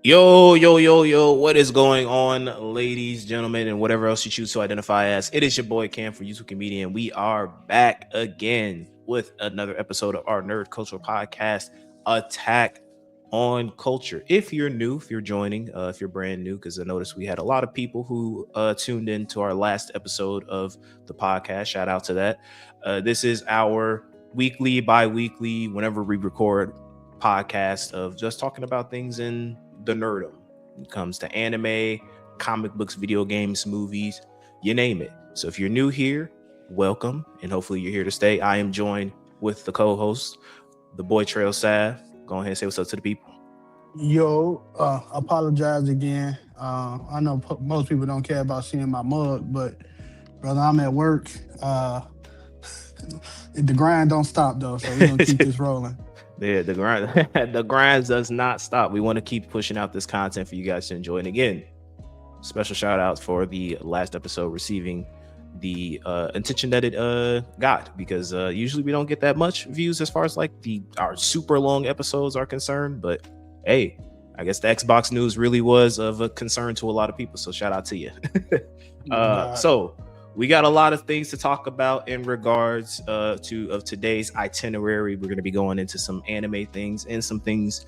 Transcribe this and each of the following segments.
Yo, what is going on, ladies, gentlemen, and whatever else you choose to identify as? It is your boy Cam for YouTube Comedian. We are back again with another episode of our Nerd Cultural Podcast, Attack on Culture. If you're new, if you're joining, if you're brand new, because I noticed we had a lot of people who tuned in to our last episode of the podcast. Shout out to that. This is our weekly, bi-weekly, whenever we record podcast of just talking about things in the nerdom. When it comes to anime, comic books, video games, movies, you name it. So if you're new here, welcome, and hopefully you're here to stay. I am joined with the co-host, the boy Trail Sav. Go ahead and say what's up to the people. Yo, apologize again. I know most people don't care about seeing my mug, but brother, I'm at work. The grind don't stop though, so we're gonna keep this rolling. Yeah, the grind does not stop. We want to keep pushing out this content for you guys to enjoy. And again, special shout out for the last episode receiving the attention that it got, because usually we don't get that much views as far as like our super long episodes are concerned. But hey, I guess the Xbox news really was of a concern to a lot of people. So shout out to you. So we got a lot of things to talk about in regards of today's itinerary. We're going to be going into some anime things and some things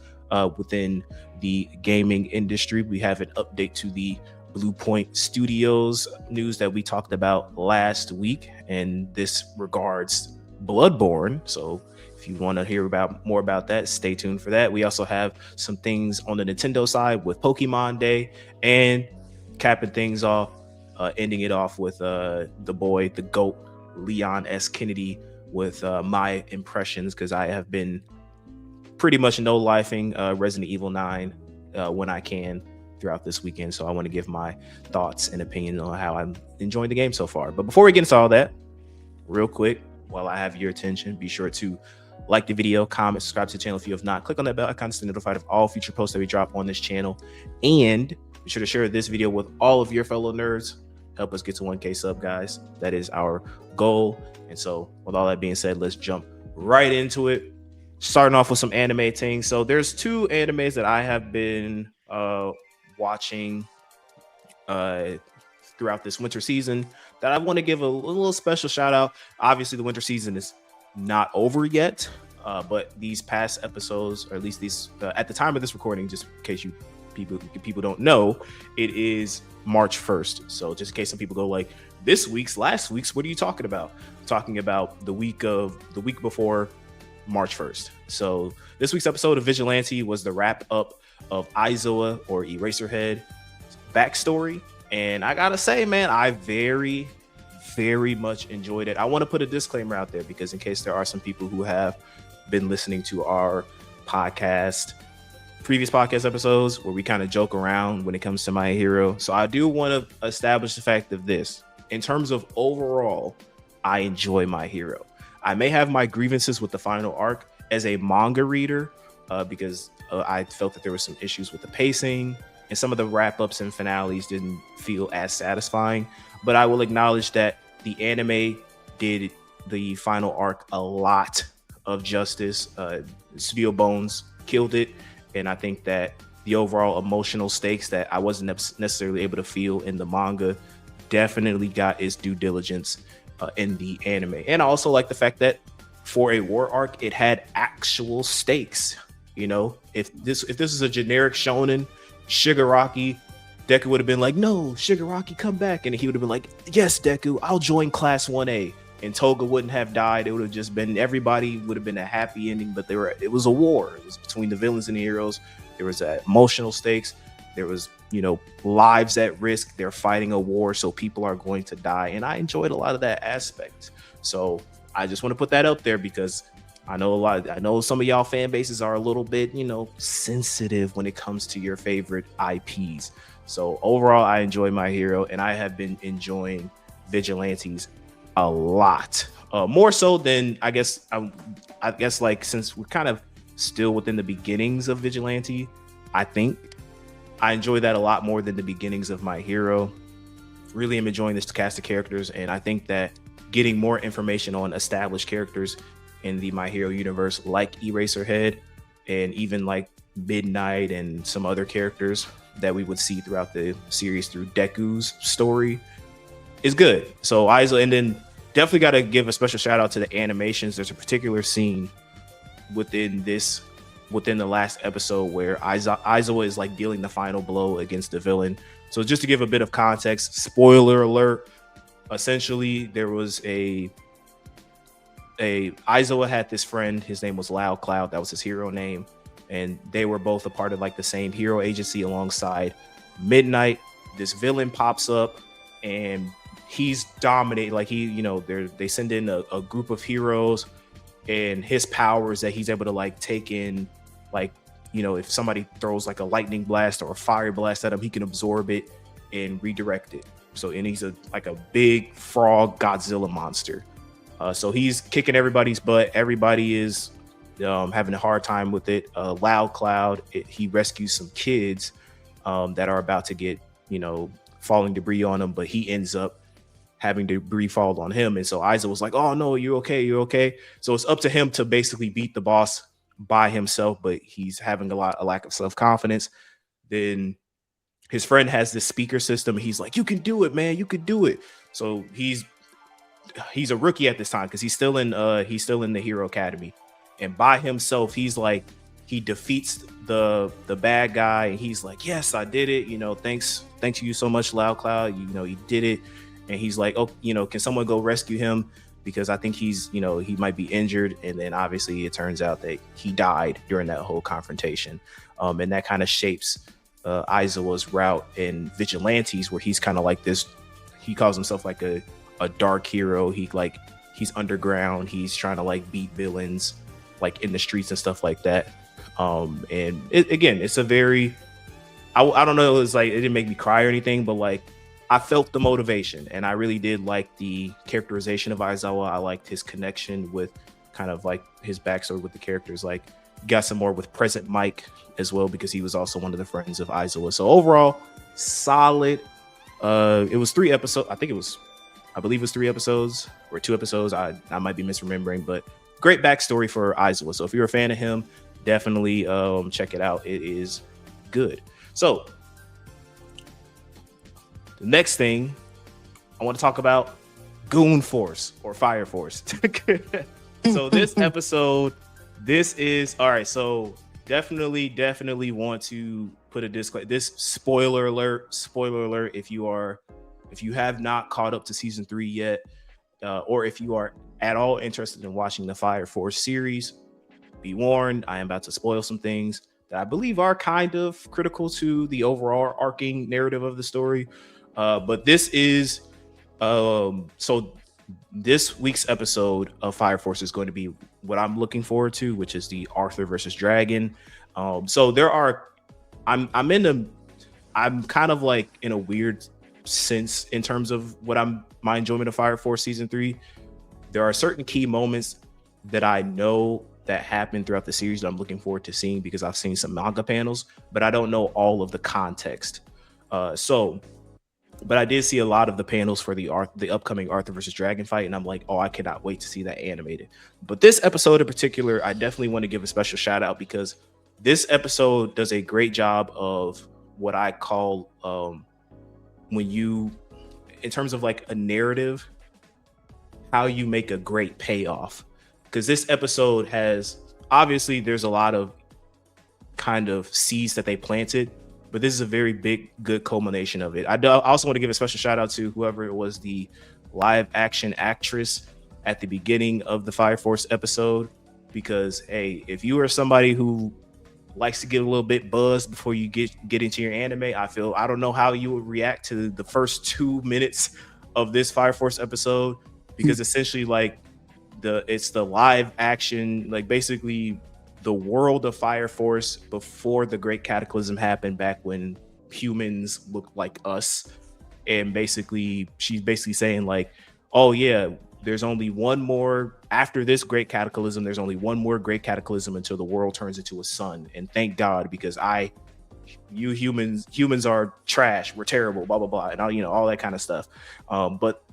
within the gaming industry. We have an update to the BluePoint Studios news that we talked about last week, and this regards Bloodborne. So if you want to hear more about that, stay tuned for that. We also have some things on the Nintendo side with Pokémon Day, and capping things off, ending it off with the GOAT, Leon S. Kennedy, with my impressions, because I have been pretty much no-lifing Resident Evil 9 when I can throughout this weekend. So I want to give my thoughts and opinion on how I'm enjoying the game so far. But before we get into all that, real quick, while I have your attention, be sure to like the video, comment, subscribe to the channel if you have not. Click on that bell icon to stay notified of all future posts that we drop on this channel. And be sure to share this video with all of your fellow nerds. Help us get to 1K sub, guys. That is our goal. And so with all that being said, let's jump right into it. Starting off with some anime things. So there's two animes that I have been watching throughout this winter season that I want to give a little special shout out. Obviously, the winter season is not over yet, but these past episodes, or at least these at the time of this recording, just in case people don't know, it is March 1st. So just in case some people go like, last week's, what are you talking about? I'm talking about the week before March 1st. So this week's episode of Vigilante was the wrap up of Aizawa, or Eraserhead, backstory. And I gotta say, man, I very, very much enjoyed it. I want to put a disclaimer out there, because in case there are some people who have been listening to our previous podcast episodes where we kind of joke around when it comes to My Hero. So I do want to establish the fact of this. In terms of overall, I enjoy My Hero. I may have my grievances with the final arc as a manga reader, because I felt that there were some issues with the pacing, and some of the wrap-ups and finales didn't feel as satisfying. But I will acknowledge that the anime did the final arc a lot of justice. Studio Bones killed it. And I think that the overall emotional stakes that I wasn't necessarily able to feel in the manga definitely got its due diligence in the anime. And I also like the fact that for a war arc, it had actual stakes. You know, if this is a generic shonen, Shigaraki, Deku would have been like, no, Shigaraki, come back. And he would have been like, yes, Deku, I'll join Class 1A. And Toga wouldn't have died. It would have just been, everybody would have been a happy ending, but it was a war. It was between the villains and the heroes. There was emotional stakes. There was, lives at risk. They're fighting a war, so people are going to die. And I enjoyed a lot of that aspect. So I just want to put that out there, because I know some of y'all fan bases are a little bit, sensitive when it comes to your favorite IPs. So overall, I enjoy My Hero, and I have been enjoying Vigilantes a lot, more so than I guess like, since we're kind of still within the beginnings of Vigilante, I think I enjoy that a lot more than the beginnings of My Hero. Really am enjoying this cast of characters, and I think that getting more information on established characters in the My Hero universe, like Eraserhead, and even like Midnight and some other characters that we would see throughout the series through Deku's story is good. So Aizawa, and then definitely got to give a special shout out to the animations. There's a particular scene within the last episode where Aizawa is like dealing the final blow against the villain. So just to give a bit of context, spoiler alert, essentially there was a Aizawa had this friend, his name was Loud Cloud, that was his hero name, and they were both a part of like the same hero agency alongside Midnight. This villain pops up and he's dominating, like they send in a group of heroes, and his power is that he's able to like take in, like, if somebody throws like a lightning blast or a fire blast at him, he can absorb it and redirect it. So, and he's a big frog Godzilla monster. So he's kicking everybody's butt. Everybody is having a hard time with it. Loud Cloud, he rescues some kids that are about to get, falling debris on them, but he ends up having debris fall on him. And so Aizawa was like, oh no, you're okay. So it's up to him to basically beat the boss by himself, but he's having a lack of self-confidence. Then his friend has this speaker system. He's like, you can do it, man. You can do it. So he's a rookie at this time because he's still in the Hero Academy. And by himself, he's like, he defeats the bad guy, and he's like, yes, I did it. Thanks to you so much, Loud Cloud. You did it. And he's like, oh, can someone go rescue him? Because I think he might be injured. And then obviously it turns out that he died during that whole confrontation. And that kind of shapes Aizawa's route in Vigilantes, where he's kind of like this, he calls himself like a dark hero. He's underground. He's trying to like beat villains like in the streets and stuff like that. And it's a very, I don't know, it's like, it didn't make me cry or anything, but like, I felt the motivation, and I really did like the characterization of Aizawa. I liked his connection with kind of like his backstory with the characters. Like, got some more with Present Mike as well, because he was also one of the friends of Aizawa. So overall, solid. It was 3 episodes. I believe it was 3 episodes or 2 episodes. I might be misremembering, but great backstory for Aizawa. So if you're a fan of him, definitely check it out. It is good. So the next thing I want to talk about, Goon Force or Fire Force. So this episode, this is all right. So definitely want to put a disclaimer. This spoiler alert. If you have not caught up to season 3 yet, or if you are at all interested in watching the Fire Force series, be warned, I am about to spoil some things that I believe are kind of critical to the overall arcing narrative of the story. But this is so this week's episode of Fire Force is going to be what I'm looking forward to, which is the Arthur versus Dragon. So there are, I'm kind of like in a weird sense in terms of my enjoyment of Fire Force season 3. There are certain key moments that I know that happened throughout the series that I'm looking forward to seeing because I've seen some manga panels, but I don't know all of the context. But I did see a lot of the panels for the upcoming Arthur versus Dragon fight, and I'm like, oh, I cannot wait to see that animated. But this episode in particular, I definitely want to give a special shout out because this episode does a great job of what I call in terms of like a narrative, how you make a great payoff. Because this episode has, obviously there's a lot of kind of seeds that they planted, but this is a very good culmination of it. I also want to give a special shout out to whoever it was, the live action actress at the beginning of the Fire Force episode, because hey, if you are somebody who likes to get a little bit buzzed before you get into your anime, I don't know how you would react to the first 2 minutes of this Fire Force episode, because essentially like it's the live action, like basically the world of Fire Force before the Great Cataclysm happened, back when humans looked like us. And basically she's basically saying like, oh yeah, there's only one more after this Great Cataclysm. There's only one more Great Cataclysm until the world turns into a sun. And thank God, because you humans are trash. We're terrible, blah, blah, blah. And all that kind of stuff. But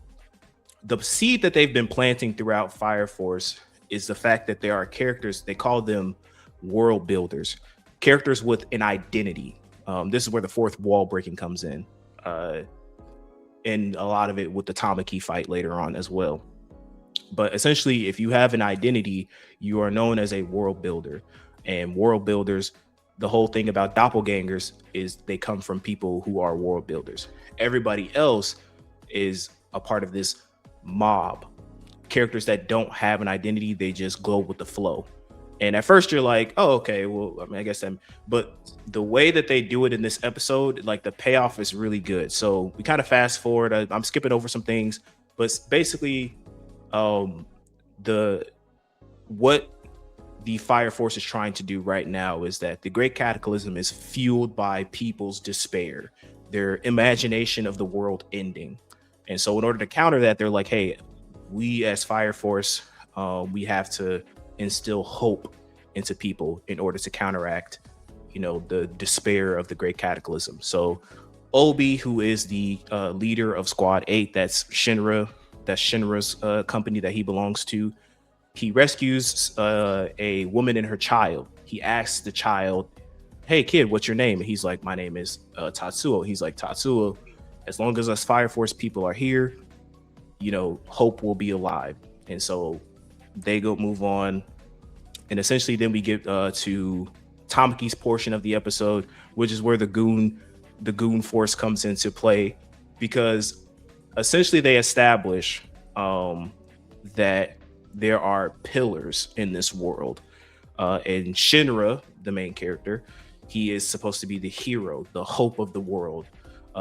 the seed that they've been planting throughout Fire Force is the fact that there are characters, they call them world builders. characters with an identity. This is where the fourth wall breaking comes in, and a lot of it with the Tamaki fight later on as well. But essentially, if you have an identity, you are known as a world builder. And world builders, the whole thing about doppelgangers is they come from people who are world builders. Everybody else is a part of this mob. Characters that don't have an identity, they just go with the flow. And at first you're like, oh, okay, well, I mean, I guess but the way that they do it in this episode, like the payoff is really good. So we kind of fast forward. I'm skipping over some things, but basically, what the Fire Force is trying to do right now is that the Great Cataclysm is fueled by people's despair, their imagination of the world ending. And so in order to counter that, they're like, hey, we as Fire Force, we have to instill hope into people in order to counteract, the despair of the Great Cataclysm. So Obi, who is the leader of Squad 8, that's Shinra's company that he belongs to, he rescues a woman and her child. He asks the child, hey kid, what's your name? And he's like, my name is Tatsuo. He's like, Tatsuo, as long as us Fire Force people are here, hope will be alive. And so they go move on. And essentially then we get to Tamaki's portion of the episode, which is where the Goon Force comes into play, because essentially they establish that there are pillars in this world. And Shinra, the main character, he is supposed to be the hero, the hope of the world.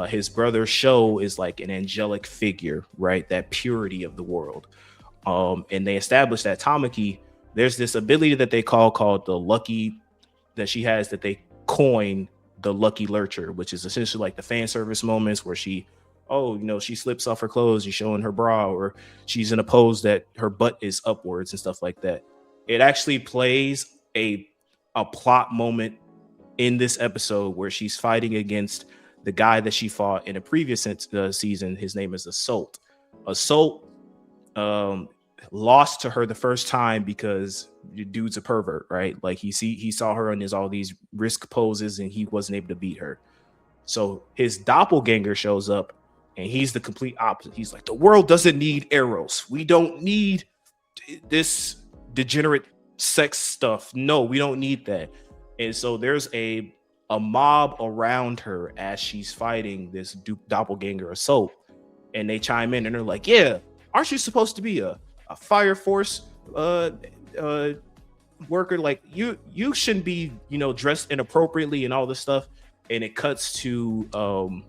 His brother Sho is like an angelic figure, right? That purity of the world. And they established that Tamaki, there's this ability that they called the lucky, that she has, that they coin the lucky lurcher, which is essentially like the fan service moments where she slips off her clothes, she's showing her bra, or she's in a pose that her butt is upwards and stuff like that. It actually plays a plot moment in this episode where she's fighting against the guy that she fought in a previous season. His name is Assault. Assault lost to her the first time because the dude's a pervert, right? Like he saw her in all these risk poses and he wasn't able to beat her. So his doppelganger shows up and he's the complete opposite. He's like, the world doesn't need arrows. We don't need this degenerate sex stuff. No, we don't need that. And so there's a mob around her as she's fighting this doppelganger Assault. And they chime in and they're like, yeah, aren't you supposed to be a Fire Force worker? Like you shouldn't be, dressed inappropriately and all this stuff. And it cuts to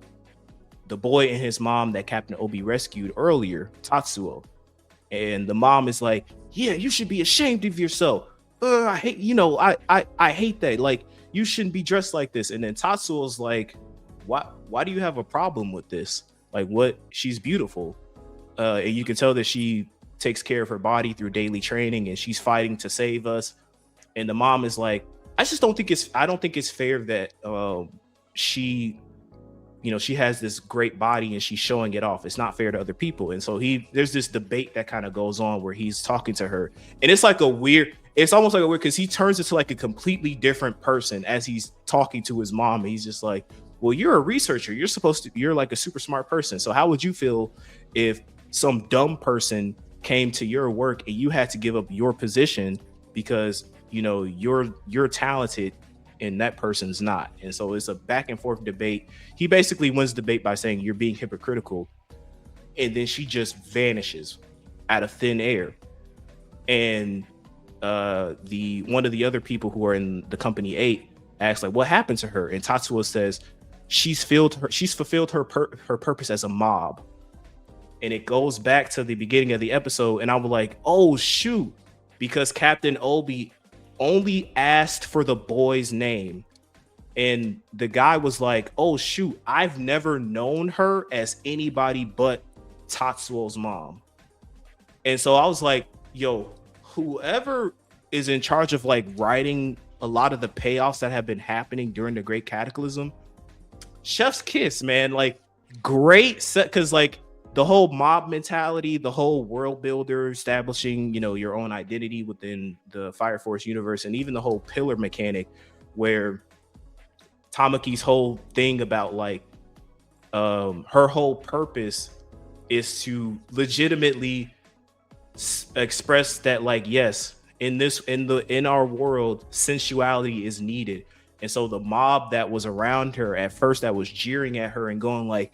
the boy and his mom that Captain Obi rescued earlier, Tatsuo. And the mom is like, yeah, you should be ashamed of yourself. I hate, I hate that. Like, you shouldn't be dressed like this. And then Tatsuo's like, why do you have a problem with this? Like, what? She's beautiful. And you can tell that she takes care of her body through daily training and she's fighting to save us. And the mom is like, I don't think it's fair that she has this great body and she's showing it off. It's not fair to other people. And so there's this debate that kind of goes on where he's talking to her. And it's like it's almost like a weird, because he turns into like a completely different person as he's talking to his mom. And he's just like, well, you're a researcher. You're like a super smart person. So how would you feel if some dumb person came to your work and you had to give up your position because, you're talented and that person's not? And so it's a back and forth debate. He basically wins the debate by saying you're being hypocritical. And then she just vanishes out of thin air. And one of the other people who are in the company 8 asks, like, what happened to her? And Tatsuo says she's fulfilled her purpose as a mob. And it goes back to the beginning of the episode, and I was like, oh shoot, because Captain Obi only asked for the boy's name, and the guy was like, oh shoot, I've never known her as anybody but Tatsuo's mom. And so I was like, yo, whoever is in charge of like writing a lot of the payoffs that have been happening during the Great Cataclysm, chef's kiss, man. Like, great set, because like the whole mob mentality, the whole world builder, establishing, your own identity within the Fire Force universe, and even the whole pillar mechanic where Tamaki's whole thing about like her whole purpose is to legitimately express that like, yes, in our world, sensuality is needed. And so the mob that was around her at first, that was jeering at her and going like,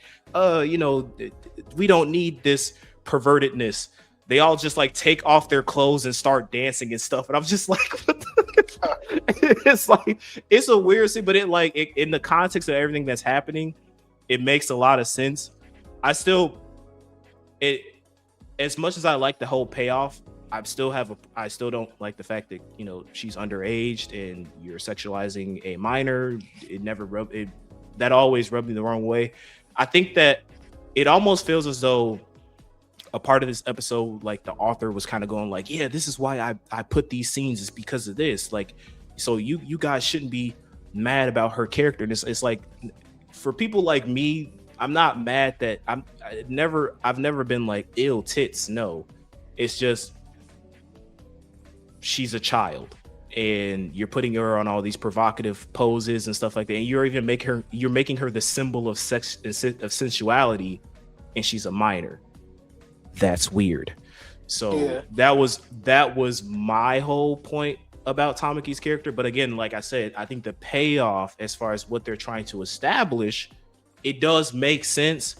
we don't need this pervertedness, they all just like take off their clothes and start dancing and stuff. And I'm just like, what the it's like, it's a weird scene, but in the context of everything that's happening, it makes a lot of sense. As much as I like the whole payoff, I still don't like the fact that, you know, she's underage and you're sexualizing a minor. That always rubbed me the wrong way. I think that it almost feels as though a part of this episode, like the author was kind of going like, yeah, this is why I put these scenes, is because of this. Like, so you guys shouldn't be mad about her character. And it's like, for people like me, I'm not mad that I've never been like ill tits. No, it's just she's a child and you're putting her on all these provocative poses and stuff like that. And you're making her the symbol of sex, of sensuality, and she's a minor. That's weird. So yeah. that was my whole point about Tamaki's character. But again, like I said, I think the payoff as far as what they're trying to establish, it does make sense,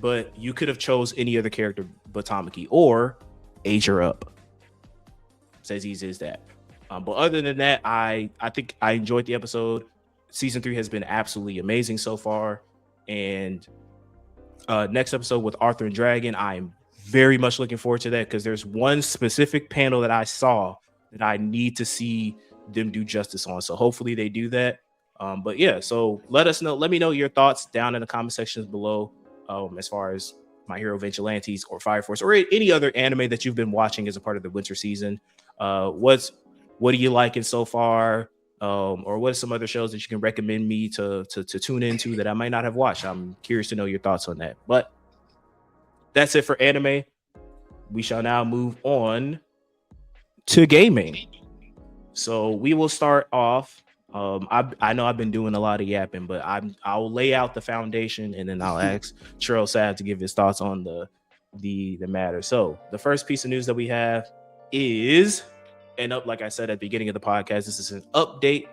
but you could have chose any other character but Tamaki, or age her up. It's as easy as that. But other than that, I think I enjoyed the episode. Season 3 has been absolutely amazing so far. And next episode with Arthur and Dragon, I'm very much looking forward to that, because there's one specific panel that I saw that I need to see them do justice on. So hopefully they do that. But yeah, so let me know your thoughts down in the comment sections below, as far as My Hero Vigilantes or Fire Force or any other anime that you've been watching as a part of the winter season. What are you liking so far? Or what are some other shows that you can recommend me to tune into that I might not have watched? I'm curious to know your thoughts on that. But that's it for anime. We shall now move on to gaming. So we will start off. I know I've been doing a lot of yapping, but I'll lay out the foundation and then I'll ask Cheryl Sav to give his thoughts on the matter. So the first piece of news that we have is, like I said at the beginning of the podcast, this is an update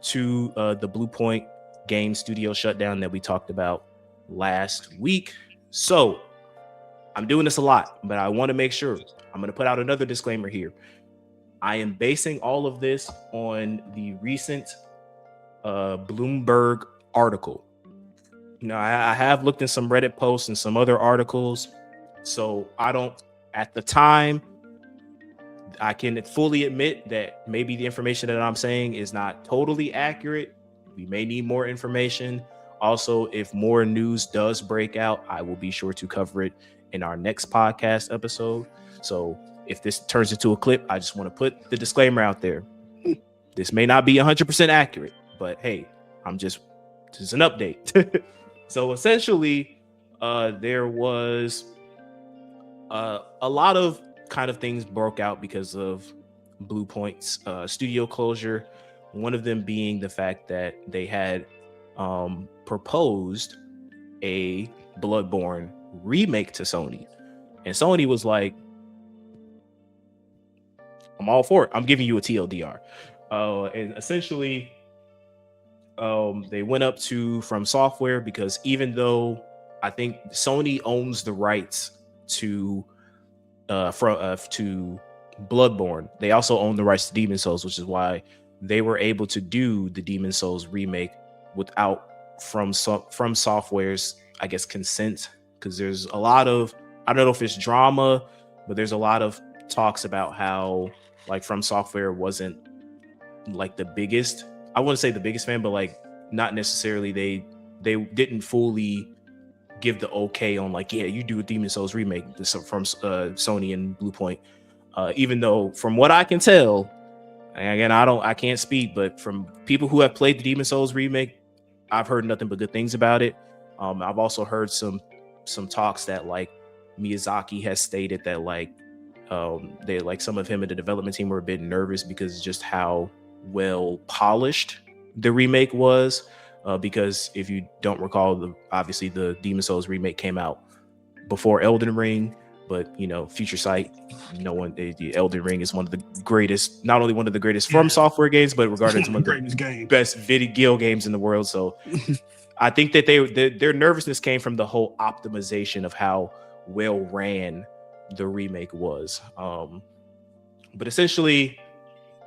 to the BluePoint game studio shutdown that we talked about last week. So I'm doing this a lot, but I want to make sure I'm going to put out another disclaimer here. I am basing all of this on the recent Bloomberg article. Now, I have looked in some Reddit posts and some other articles. So at the time, I can fully admit that maybe the information that I'm saying is not totally accurate. We may need more information. Also, if more news does break out, I will be sure to cover it in our next podcast episode. So if this turns into a clip, I just want to put the disclaimer out there. This may not be 100% accurate, but hey, this is an update. So essentially, there was a lot of kind of things broke out because of BluePoint's studio closure. One of them being the fact that they had proposed a Bloodborne remake to Sony, and Sony was like, I'm all for it. I'm giving you a TLDR. And essentially, they went up to From Software, because even though I think Sony owns the rights to Bloodborne, they also own the rights to Demon Souls, which is why they were able to do the Demon Souls remake without From Software's, I guess, consent. Because there's a lot of, I don't know if it's drama, but there's a lot of talks about how like From Software wasn't like the biggest, I wouldn't say the biggest fan, but like not necessarily, they didn't fully give the okay on like, yeah, you do a Demon Souls remake from Sony and BluePoint. Even though from what I can tell, and again, I can't speak, but from people who have played the Demon Souls remake, I've heard nothing but good things about it. I've also heard some talks that like Miyazaki has stated that like they like some of him and the development team were a bit nervous because just how well polished the remake was, because if you don't recall, obviously the Demon Souls remake came out before Elden Ring, but Future Sight, the Elden Ring is one of the greatest, not only one of the greatest From Software games, but regarded as one of the best video games in the world. So I think that their nervousness came from the whole optimization of how well ran the remake was. But essentially,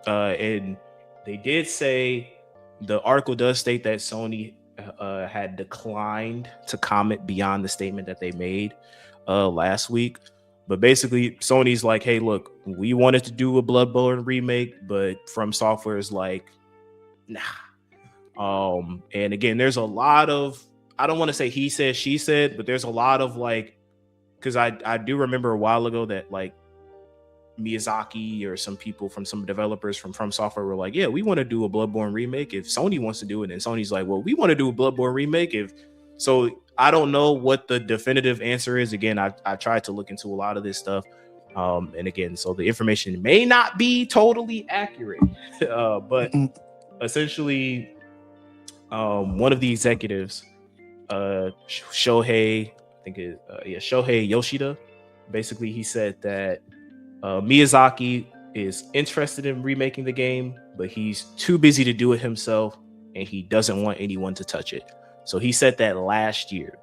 and they did say, the article does state that Sony had declined to comment beyond the statement that they made last week. But basically, Sony's like, hey, look, we wanted to do a Bloodborne remake, but From Software is like, nah. And again, there's a lot of, I don't want to say he said, she said, but there's a lot of like, because I do remember a while ago that like Miyazaki or some people from some developers from Software were like, yeah, we want to do a Bloodborne remake if Sony wants to do it. And Sony's like, well, we want to do a Bloodborne remake if so. I don't know what the definitive answer is. Again, I tried to look into a lot of this stuff. And again, so the information may not be totally accurate, but essentially, one of the executives, Shohei Yoshida, basically he said that Miyazaki is interested in remaking the game, but he's too busy to do it himself, and he doesn't want anyone to touch it. So he said that last year.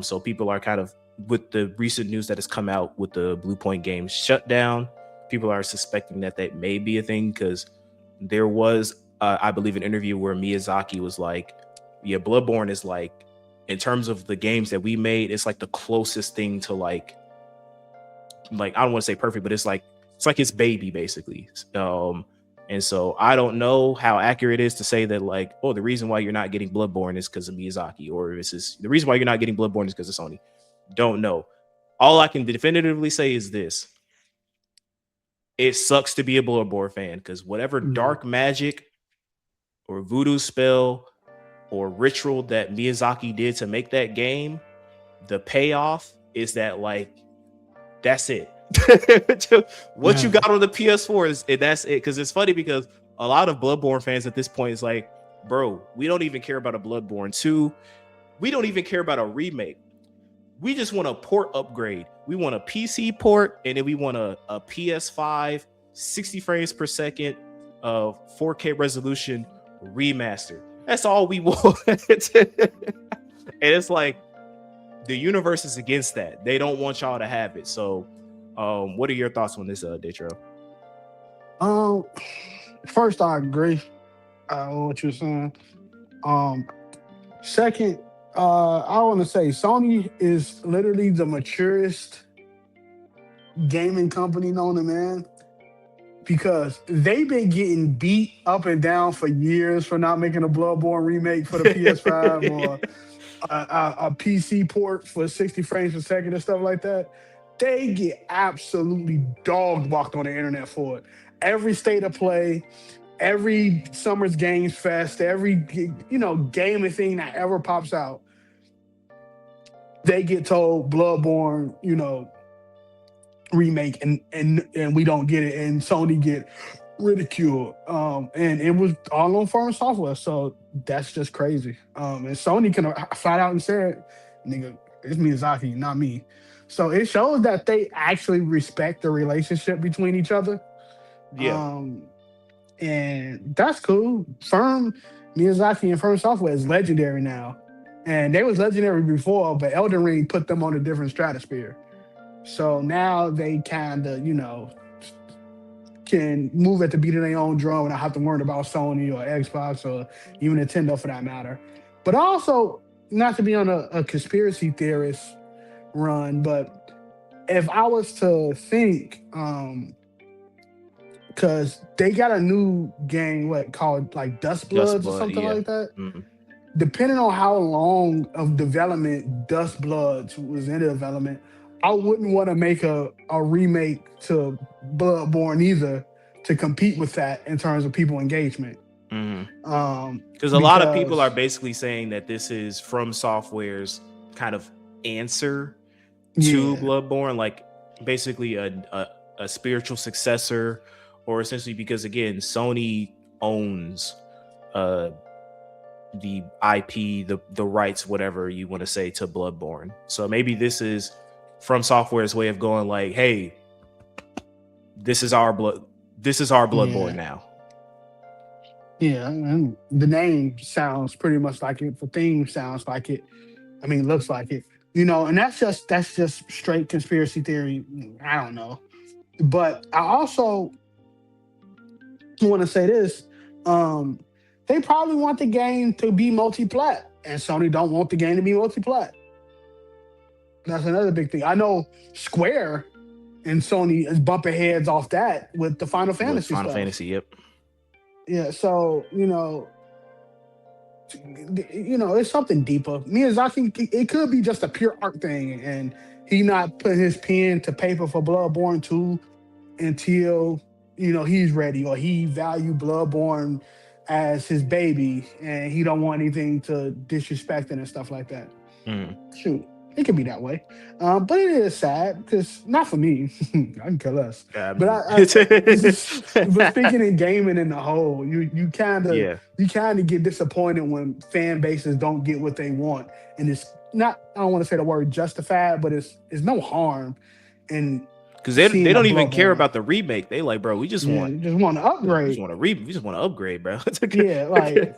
So people are kind of, with the recent news that has come out with the BluePoint games shutdown, people are suspecting that may be a thing, because there was, I believe, an interview where Miyazaki was like, yeah, Bloodborne is like, in terms of the games that we made, it's like the closest thing to like I don't want to say perfect, but it's like his baby basically. And so I don't know how accurate it is to say that like, oh, the reason why you're not getting Bloodborne is because of Miyazaki, or this is the reason why you're not getting Bloodborne is because of Sony. Don't know. All I can definitively say is this: it sucks to be a Bloodborne fan, because whatever dark magic or voodoo spell or ritual that Miyazaki did to make that game, the payoff is that like, that's it. What you got on the PS4 is that's it. Because it's funny, because a lot of Bloodborne fans at this point is like, bro, we don't even care about a Bloodborne 2. We don't even care about a remake. We just want a port upgrade. We want a PC port, and then we want a PS5 60 frames per second of 4K resolution remaster. That's all we want. And it's like, the universe is against that. They don't want y'all to have it. So what are your thoughts on this, Datro? First, I agree with what you're saying. Second, I want to say Sony is literally the maturest gaming company known to man, because they've been getting beat up and down for years for not making a Bloodborne remake for the PS5 or a PC port for 60 frames per second and stuff like that. They get absolutely dog walked on the internet for it. Every state of play, every Summer's Games Fest, every gaming thing that ever pops out, they get told Bloodborne, remake, and we don't get it, and Sony get ridiculed. And it was all on From Software, so that's just crazy. And Sony can flat out and said, nigga, it's Miyazaki, not me. So it shows that they actually respect the relationship between each other. Yeah. And that's cool. Miyazaki and From Software is legendary now. And they was legendary before, but Elden Ring put them on a different stratosphere. So now they kind of, can move at the beat of their own drum and not have to worry about Sony or Xbox or even Nintendo for that matter. But also, not to be on a conspiracy theorist run, but if I was to think, because they got a new game, called like Dust Bloods or something like that. Mm-hmm. Depending on how long of development Dust Bloods was in development, I wouldn't want to make a remake to Bloodborne either to compete with that in terms of people engagement. Mm-hmm. Because a lot of people are basically saying that this is From Software's kind of answer to Bloodborne, like basically a spiritual successor, or essentially because again, Sony owns the IP, the rights, whatever you want to say, to Bloodborne. So maybe this is From Software's way of going like, hey, this is our Bloodborne now. Yeah, and the name sounds pretty much like it. The theme sounds like it. I mean, looks like it. And that's just straight conspiracy theory. I don't know, but I also want to say this. They probably want the game to be multi-plat, and Sony don't want the game to be multi-plat. That's another big thing. I know Square and Sony is bumping heads off that with the Final Fantasy Final stuff. Fantasy, yep. Yeah, so it's something deeper. Miyazaki, it could be just a pure art thing, and he not putting his pen to paper for Bloodborne 2 until he's ready, or he value Bloodborne as his baby, and he don't want anything to disrespect it and stuff like that. Shoot. It could be that way, but it is sad because not for me. I can kill us. But but speaking in gaming in the whole, you kind of get disappointed when fan bases don't get what they want, and it's not. I don't want to say the word justified, but it's no harm in. Because they don't even care about the remake. They like, bro, we just want to upgrade. We just want to upgrade, bro. Yeah, like.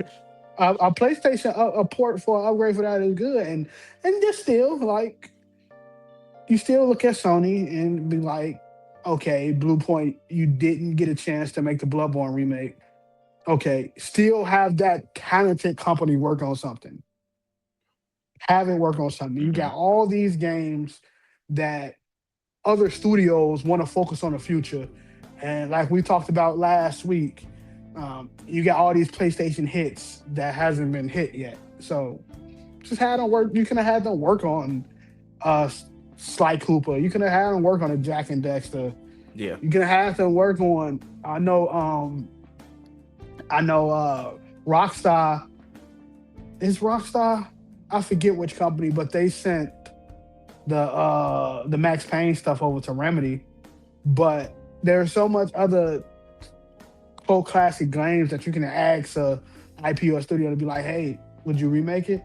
A PlayStation a port for an upgrade for that is good, and just still like you still look at Sony and be like, okay, BluePoint, you didn't get a chance to make the Bloodborne remake. Okay, still have that talented company work on something. Have it work on something. You got all these games that other studios want to focus on the future, and like we talked about last week. You got all these PlayStation hits that hasn't been hit yet. So just have them work. You can have had them work on Sly Cooper. You can have had them work on a Jack and Dexter. Yeah. You can have them work on I know Rockstar. Is Rockstar? I forget which company, but they sent the Max Payne stuff over to Remedy. But there's so much other classic games that you can ask a IP or studio to be like, hey, would you remake it?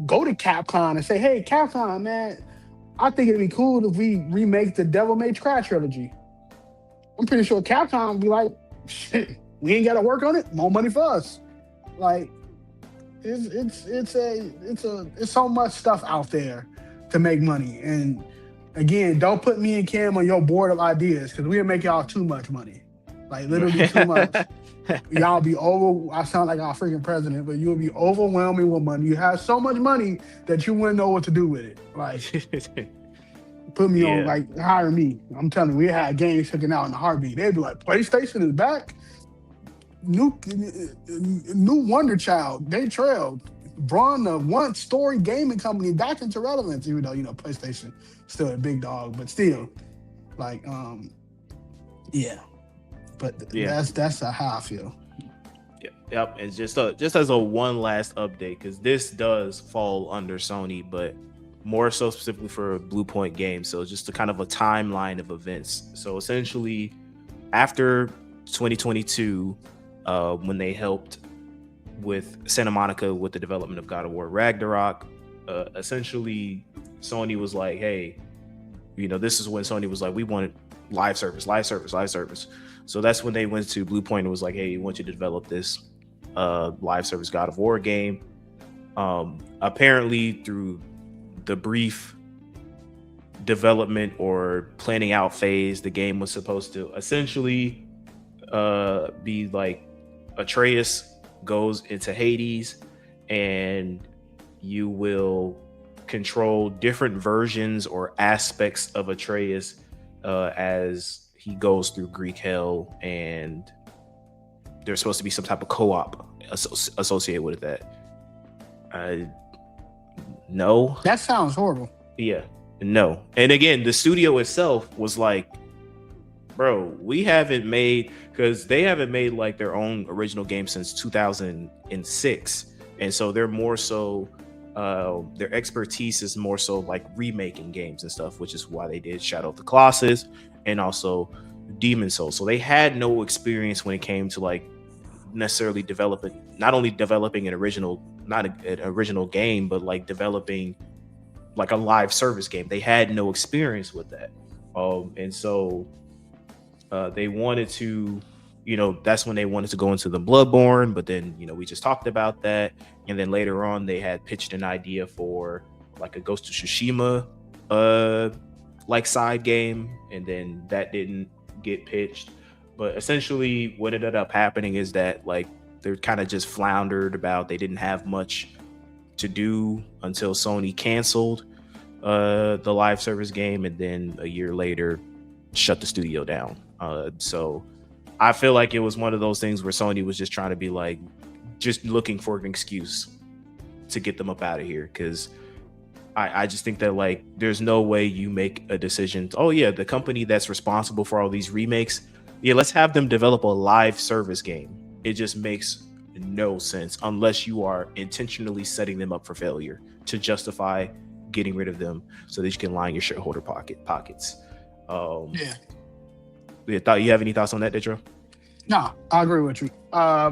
Go to Capcom and say, hey, Capcom, man, I think it'd be cool if we remake the Devil May Cry trilogy. I'm pretty sure Capcom would be like, shit, we ain't got to work on it. More money for us. Like, it's so much stuff out there to make money. And again, don't put me and Cam on your board of ideas because we'll make y'all too much money. Like literally too much. Y'all be over. I sound like our freaking president, but you'll be overwhelming with money. You have so much money that you wouldn't know what to do with it. Like, put me on, like, hire me. I'm telling you, we had games cooking out in a heartbeat. They'd be like, PlayStation is back. New Wonder Child. They trailed. Brought the one-story gaming company back into relevance, even though PlayStation still a big dog, but still, like, yeah. But that's how I feel. Yep. And just as a one last update, because this does fall under Sony, but more so specifically for BluePoint Games. So just a kind of a timeline of events. So essentially, after 2022, when they helped with Santa Monica with the development of God of War Ragnarok, essentially Sony was like, hey, this is when Sony was like, we wanted live service. So that's when they went to BluePoint and was like, hey, we want you to develop this live service God of War game. Apparently through the brief development or planning out phase, the game was supposed to essentially be like Atreus goes into Hades and you will control different versions or aspects of Atreus as he goes through Greek hell, and there's supposed to be some type of co-op associated with that. No. That sounds horrible. Yeah. No. And again, the studio itself was like, bro, we haven't made, because they haven't made like their own original game since 2006. And so they're more so, their expertise is more so like remaking games and stuff, which is why they did Shadow of the Colossus and also Demon Souls. So they had no experience when it came to like necessarily not only developing an original, not an original game, but like developing like a live service game. They had no experience with that. And so they wanted to, that's when they wanted to go into the Bloodborne, but then, we just talked about that. And then later on, they had pitched an idea for like a Ghost of Tsushima like side game, and then that didn't get pitched. But essentially what ended up happening is that like they're kind of just floundered about, they didn't have much to do until Sony canceled the live service game, and then a year later shut the studio down. So I feel like it was one of those things where Sony was just trying to be like, just looking for an excuse to get them up out of here, because I just think that like there's no way you make a decision. Oh yeah, the company that's responsible for all these remakes, yeah, let's have them develop a live service game. It just makes no sense unless you are intentionally setting them up for failure to justify getting rid of them so that you can line your shareholder pockets. Yeah. You have any thoughts on that, Detro? No, I agree with you.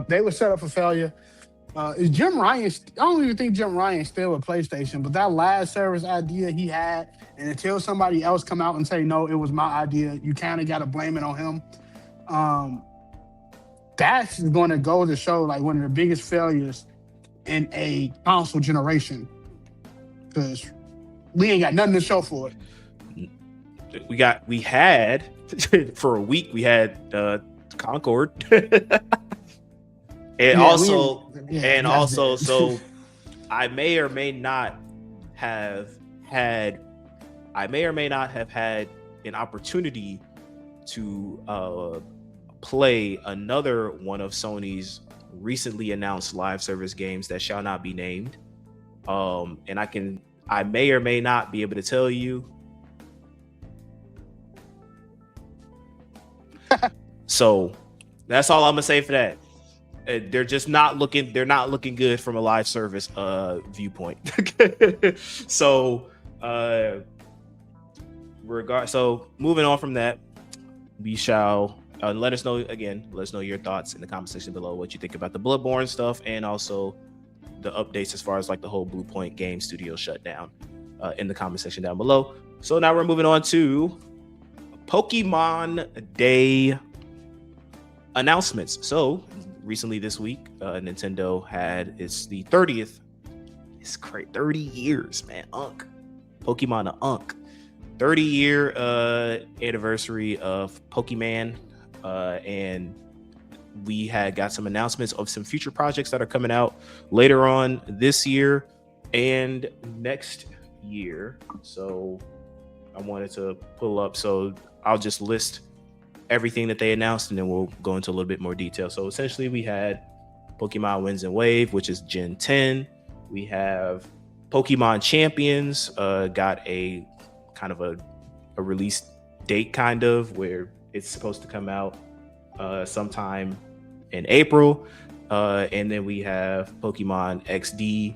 They were set up for failure. Is Jim Ryan? I don't even think Jim Ryan's still with PlayStation, but that live service idea he had, and until somebody else come out and say no, it was my idea, you kind of got to blame it on him. That's going to go to show like one of the biggest failures in a console generation, because we ain't got nothing to show for it. We had for a week we had Concord. And also, so I may or may not have had an opportunity to play another one of Sony's recently announced live service games that shall not be named. And I may or may not be able to tell you. So that's all I'm gonna say for that. They're just not looking. They're not looking good from a live service viewpoint. So, So moving on from that, we shall let us know your thoughts in the comment section below. What you think about the Bloodborne stuff, and also the updates as far as like the whole BluePoint game studio shutdown in the comment section down below. So now we're moving on to Pokémon Day announcements. So recently this week, Nintendo had the 30th. It's great, 30 years, man. Pokemon 30-year anniversary of Pokemon, and we had got some announcements of some future projects that are coming out later on this year and next year. So I wanted to pull up, so I'll just list everything that they announced, and then we'll go into a little bit more detail. So essentially we had Pokemon Winds and Wave, which is Gen 10. We have Pokemon Champions, got a kind of a release date, kind of, where it's supposed to come out sometime in April. And then we have Pokemon XD,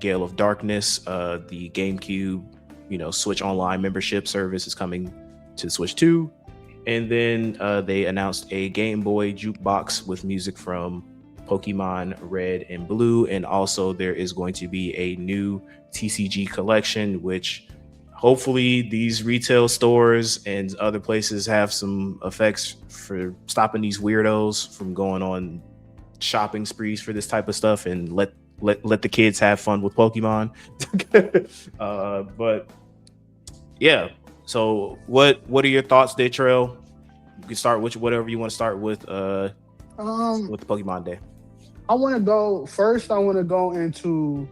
Gale of Darkness, the GameCube, Switch Online membership service is coming to Switch 2. And then they announced a Game Boy jukebox with music from Pokemon Red and Blue. And also there is going to be a new TCG collection, which hopefully these retail stores and other places have some effects for stopping these weirdos from going on shopping sprees for this type of stuff, and let the kids have fun with Pokemon. But yeah. So what are your thoughts there, Trail? You can start with whatever you want to start with the Pokemon Day. I want to go first. I want to go into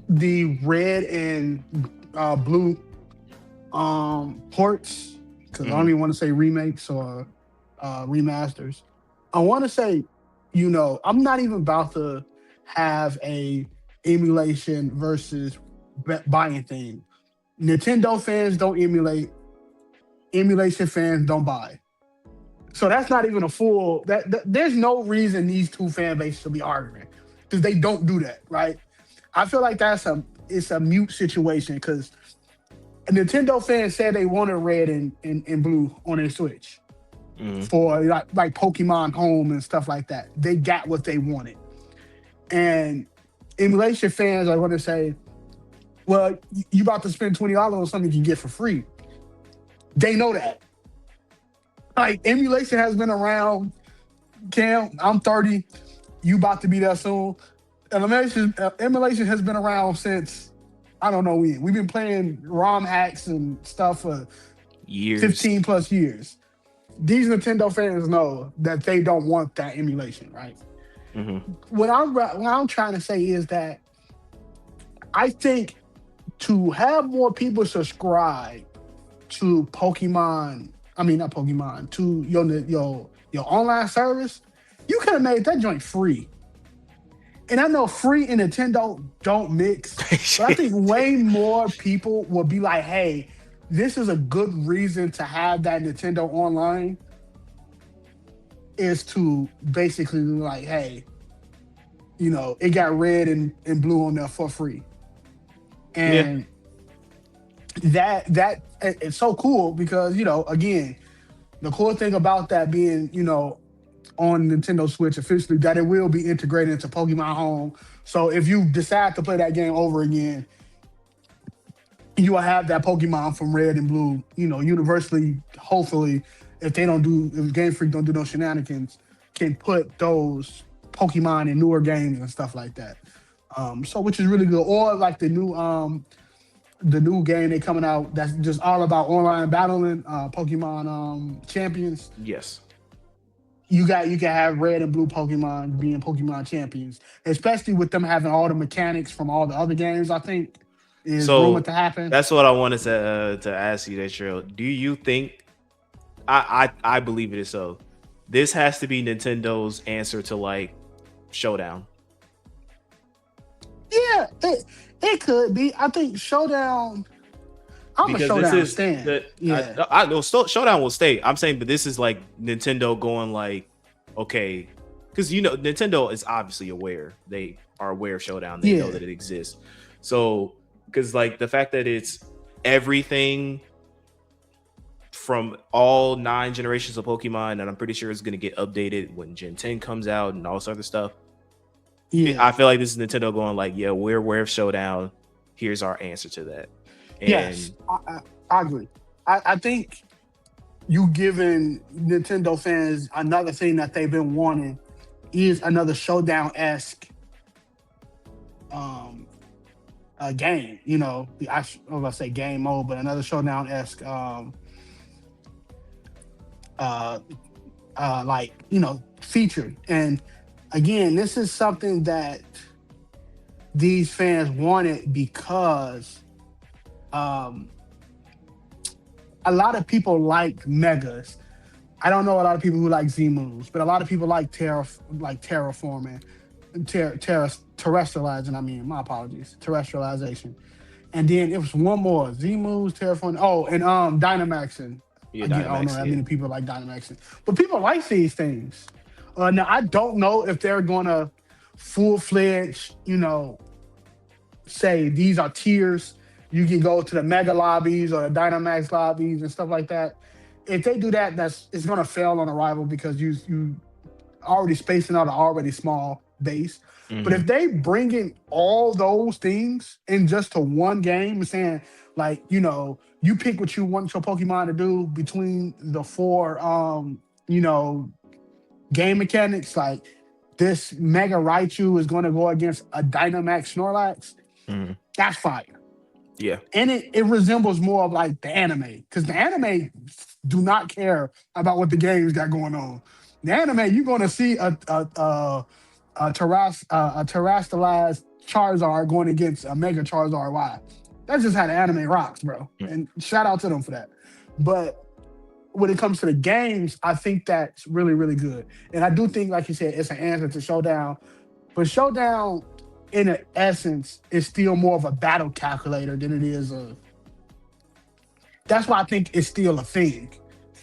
the red and blue ports, because I don't even want to say remakes or remasters. I want to say, I'm not even about to have a emulation versus buying thing. Nintendo fans don't emulate. Emulation fans don't buy. So that's not even a full. There's no reason these two fan bases should be arguing, because they don't do that, right? I feel like it's a mute situation, because Nintendo fans said they wanted red and blue on their Switch. for like Pokemon Home and stuff like that. They got what they wanted. And emulation fans are going to say, well, you about to spend $20 on something you can get for free. They know that. Like, emulation has been around. Cam, I'm 30. You about to be there soon. Emulation has been around since, I don't know when. We've been playing ROM hacks and stuff for years, 15 plus years. These Nintendo fans know that they don't want that emulation, right? What I'm trying to say is that I think to have more people subscribe to to your online service, you could have made that joint free. And I know free and Nintendo don't mix, but I think way more people will be like, hey, this is a good reason to have that Nintendo online, is to basically like, hey, it got red and blue on there for free. And that it's so cool because, again, the cool thing about that being, on Nintendo Switch officially, that it will be integrated into Pokemon Home. So if you decide to play that game over again, you will have that Pokemon from Red and Blue, universally, hopefully, if Game Freak don't do no shenanigans, can put those Pokemon in newer games and stuff like that. So which is really good. Or like the new game they coming out that's just all about online battling, Pokemon Champions. Yes. You can have Red and Blue Pokemon being Pokemon Champions, especially with them having all the mechanics from all the other games. I think is rumored to happen. That's what I wanted to ask you, Trail. Do you think? I believe it is so. This has to be Nintendo's answer to like Showdown. Yeah, it could be. I think Showdown. I'm a Showdown stand. I know Showdown will stay. I'm saying, but this is like Nintendo going like, okay, because Nintendo is obviously aware. They are aware of Showdown. They know that it exists. So, because like the fact that it's everything from all 9 generations of Pokemon, and I'm pretty sure it's going to get updated when Gen 10 comes out and all this other stuff. Yeah, I feel like this is Nintendo going like, yeah, we're aware of Showdown. Here's our answer to that. And yes, I agree. I think you giving Nintendo fans another thing that they've been wanting is another Showdown-esque game. I was going to say game mode, but another Showdown-esque feature. And again, this is something that these fans wanted because a lot of people like megas. I don't know a lot of people who like Z-moves, but a lot of people like terraforming, terrestrializing. My apologies, terrestrialization. And then it was one more: Z-moves, terraforming. Oh, and Dynamaxing. Yeah, I don't know how many people like Dynamaxing, but people like these things. Now I don't know if they're gonna full-fledged, say these are tiers. You can go to the Mega lobbies or the Dynamax lobbies and stuff like that. If they do that, it's going to fail on arrival because you already spacing out an already small base. Mm-hmm. But if they bring in all those things in just to one game, and saying like, you pick what you want your Pokemon to do between the 4, game mechanics, like this Mega Raichu is going to go against a Dynamax Snorlax. Mm-hmm. That's fire. Yeah. And it resembles more of like the anime, because the anime do not care about what the game's got going on. The anime, you're going to see a terrestrialized Charizard going against a Mega Charizard Y. That's just how the anime rocks, bro. And shout out to them for that. But when it comes to the games, I think that's really, really good. And I do think, like you said, it's an answer to Showdown. But Showdown, in essence, is still more of a battle calculator than it is that's why I think it's still a thing.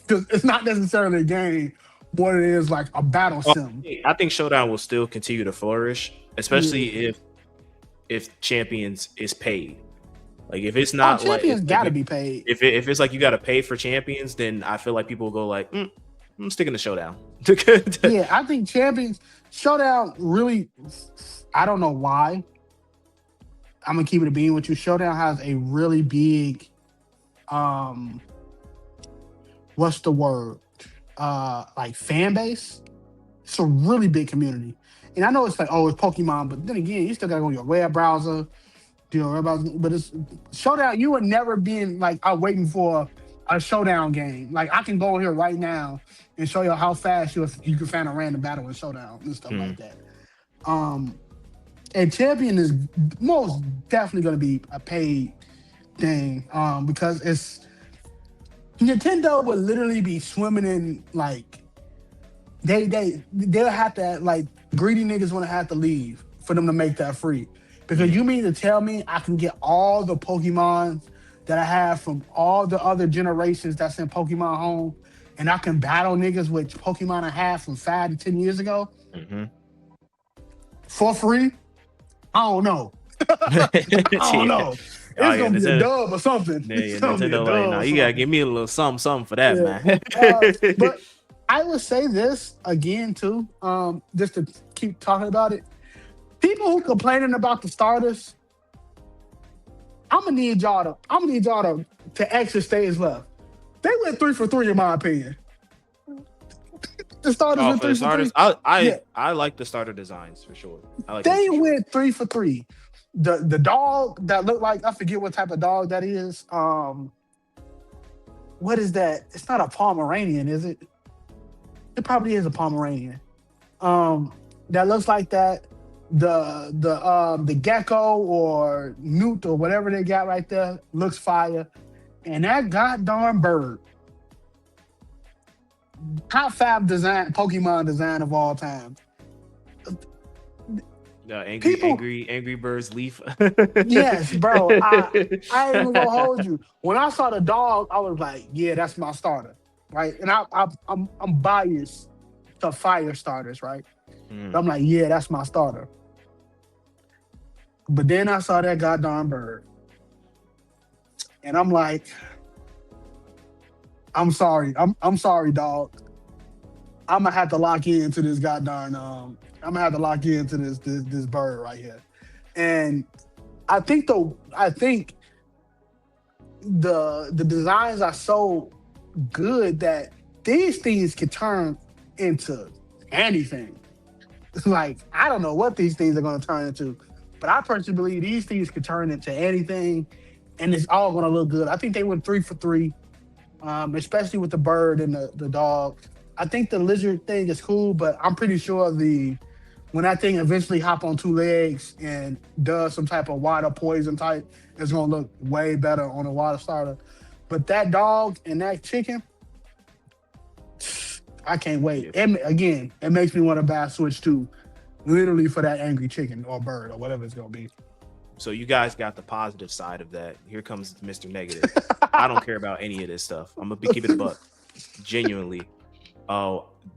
Because it's not necessarily a game, what it is like a battle sim. I think Showdown will still continue to flourish, especially if Champions is paid. Like if it's not Champions gotta be paid. If it's like you gotta pay for Champions, then I feel like people will go like, I'm sticking to Showdown. Yeah, I think Champions Showdown really. I don't know why. I'm gonna keep it a bean with you. Showdown has a really big, what's the word? Like fan base. It's a really big community, and I know it's like, oh, it's Pokemon, but then again, you still gotta go on your web browser. But it's Showdown. You would never be like out waiting for a Showdown game. Like I can go in here right now and show you how fast you can find a random battle in Showdown and stuff like that. And Champion is most definitely going to be a paid thing because it's Nintendo would literally be swimming in like they'll have to like greedy niggas want to have to leave for them to make that free. Because you mean to tell me I can get all the Pokemon that I have from all the other generations that's in Pokemon Home, and I can battle niggas with Pokemon I had from 5 to 10 years ago for free? I don't know. I don't know. It's gonna be a dub or something. Yeah, Nintendo like, no, you gotta give me a little something for that, man. But I would say this again too, just to keep talking about it. People who complaining about the starters, I'm gonna need y'all to exit stage left. They went 3 for 3 in my opinion. The starters went 3 for 3. I like the starter designs for sure. They went 3 for 3. The dog that looked like, I forget what type of dog that is. What is that? It's not a Pomeranian, is it? It probably is a Pomeranian. That looks like that. The gecko or newt or whatever they got right there looks fire. And that goddamn bird. Top 5 Pokemon design of all time. Angry Birds Leaf. Yes, bro. I ain't even gonna hold you. When I saw the dog, I was like, yeah, that's my starter. Right. And I'm biased to fire starters, right? I'm like, yeah, that's my starter. But then I saw that goddamn bird. And I'm like, I'm sorry. I'm sorry, dog. I'm gonna have to lock into this goddamn I'm gonna have to lock into this bird right here. And I think the designs are so good that these things can turn into anything. Like, I don't know what these things are gonna turn into, but I personally believe these things could turn into anything, and it's all gonna look good. I think they went 3 for 3, especially with the bird and the dog. I think the lizard thing is cool, but I'm pretty sure when that thing eventually hop on 2 legs and does some type of water poison type, it's gonna look way better on a water starter. But that dog and that chicken, I can't wait. It makes me want to buy a Switch 2 literally for that angry chicken or bird or whatever it's gonna be. So you guys got the positive side of that. Here comes Mr. Negative. I don't care about any of this stuff. I'm gonna keep it a buck. Genuinely.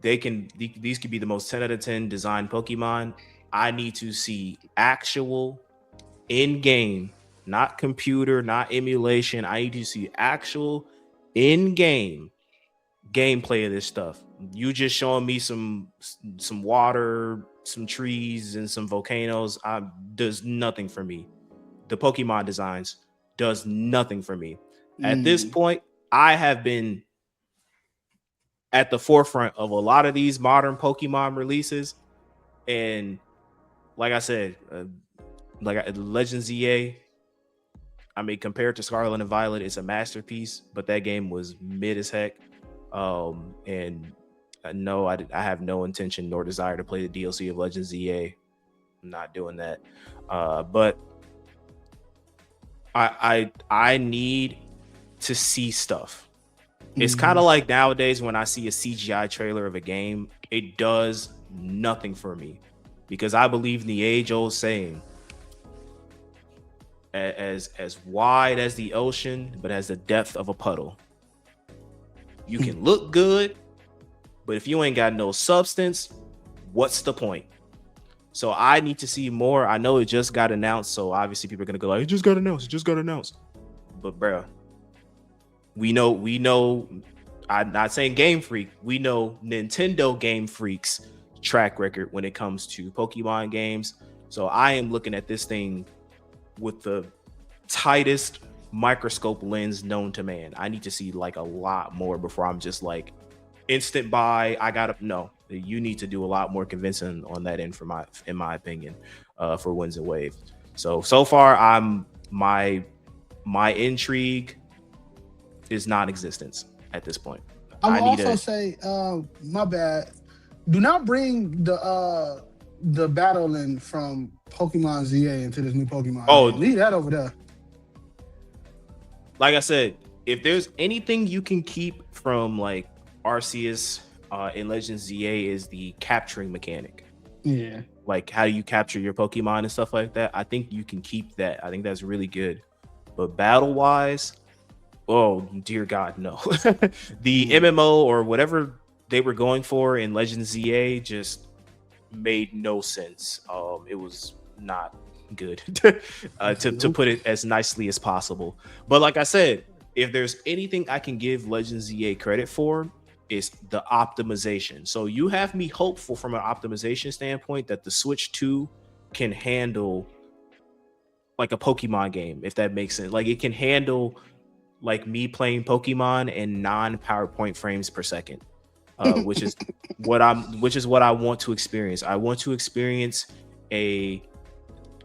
These could be the most 10 out of 10 designed Pokemon. I need to see actual in-game, not computer, not emulation. I need to see actual in-game gameplay of this stuff. You just showing me some water, some trees, and some volcanoes does nothing for me. The Pokemon designs does nothing for me. At this point, I have been at the forefront of a lot of these modern Pokemon releases, and like I said, Legends EA, I mean, compared to Scarlet and Violet, it's a masterpiece, but that game was mid as heck. And no, I have no intention nor desire to play the DLC of Legends EA. I'm not doing that. But I need to see stuff. It's kind of like nowadays when I see a CGI trailer of a game, it does nothing for me, because I believe in the age-old saying, as wide as the ocean, but as the depth of a puddle. You can look good, but if you ain't got no substance, what's the point? So I need to see more. I know it just got announced, so obviously people are gonna go like, it just got announced. But bro, we know I'm not saying Game Freak. We know Nintendo Game Freak's track record when it comes to Pokemon games. So I am looking at this thing with the tightest microscope lens known to man. I need to see like a lot more before I'm just like instant buy. I gotta no. You need to do a lot more convincing on that end in my opinion, for Winds and Wave. So far, my intrigue is non-existent at this point. I will also say, my bad. Do not bring the battling from Pokemon ZA into this new Pokemon. Oh, game. Leave that over there. Like I said, if there's anything you can keep from like Arceus in Legends ZA is the capturing mechanic. Yeah. Like how you capture your Pokemon and stuff like that. I think you can keep that. I think that's really good. But battle wise, oh dear God, no. The MMO or whatever they were going for in Legends ZA just made no sense. It was not good to put it as nicely as possible. But like I said, if there's anything I can give Legends ZA credit for, is the optimization. So you have me hopeful from an optimization standpoint that the Switch 2 can handle like a Pokemon game, if that makes sense. Like it can handle like me playing Pokemon in non-PowerPoint frames per second, which is what I want to experience. I want to experience a,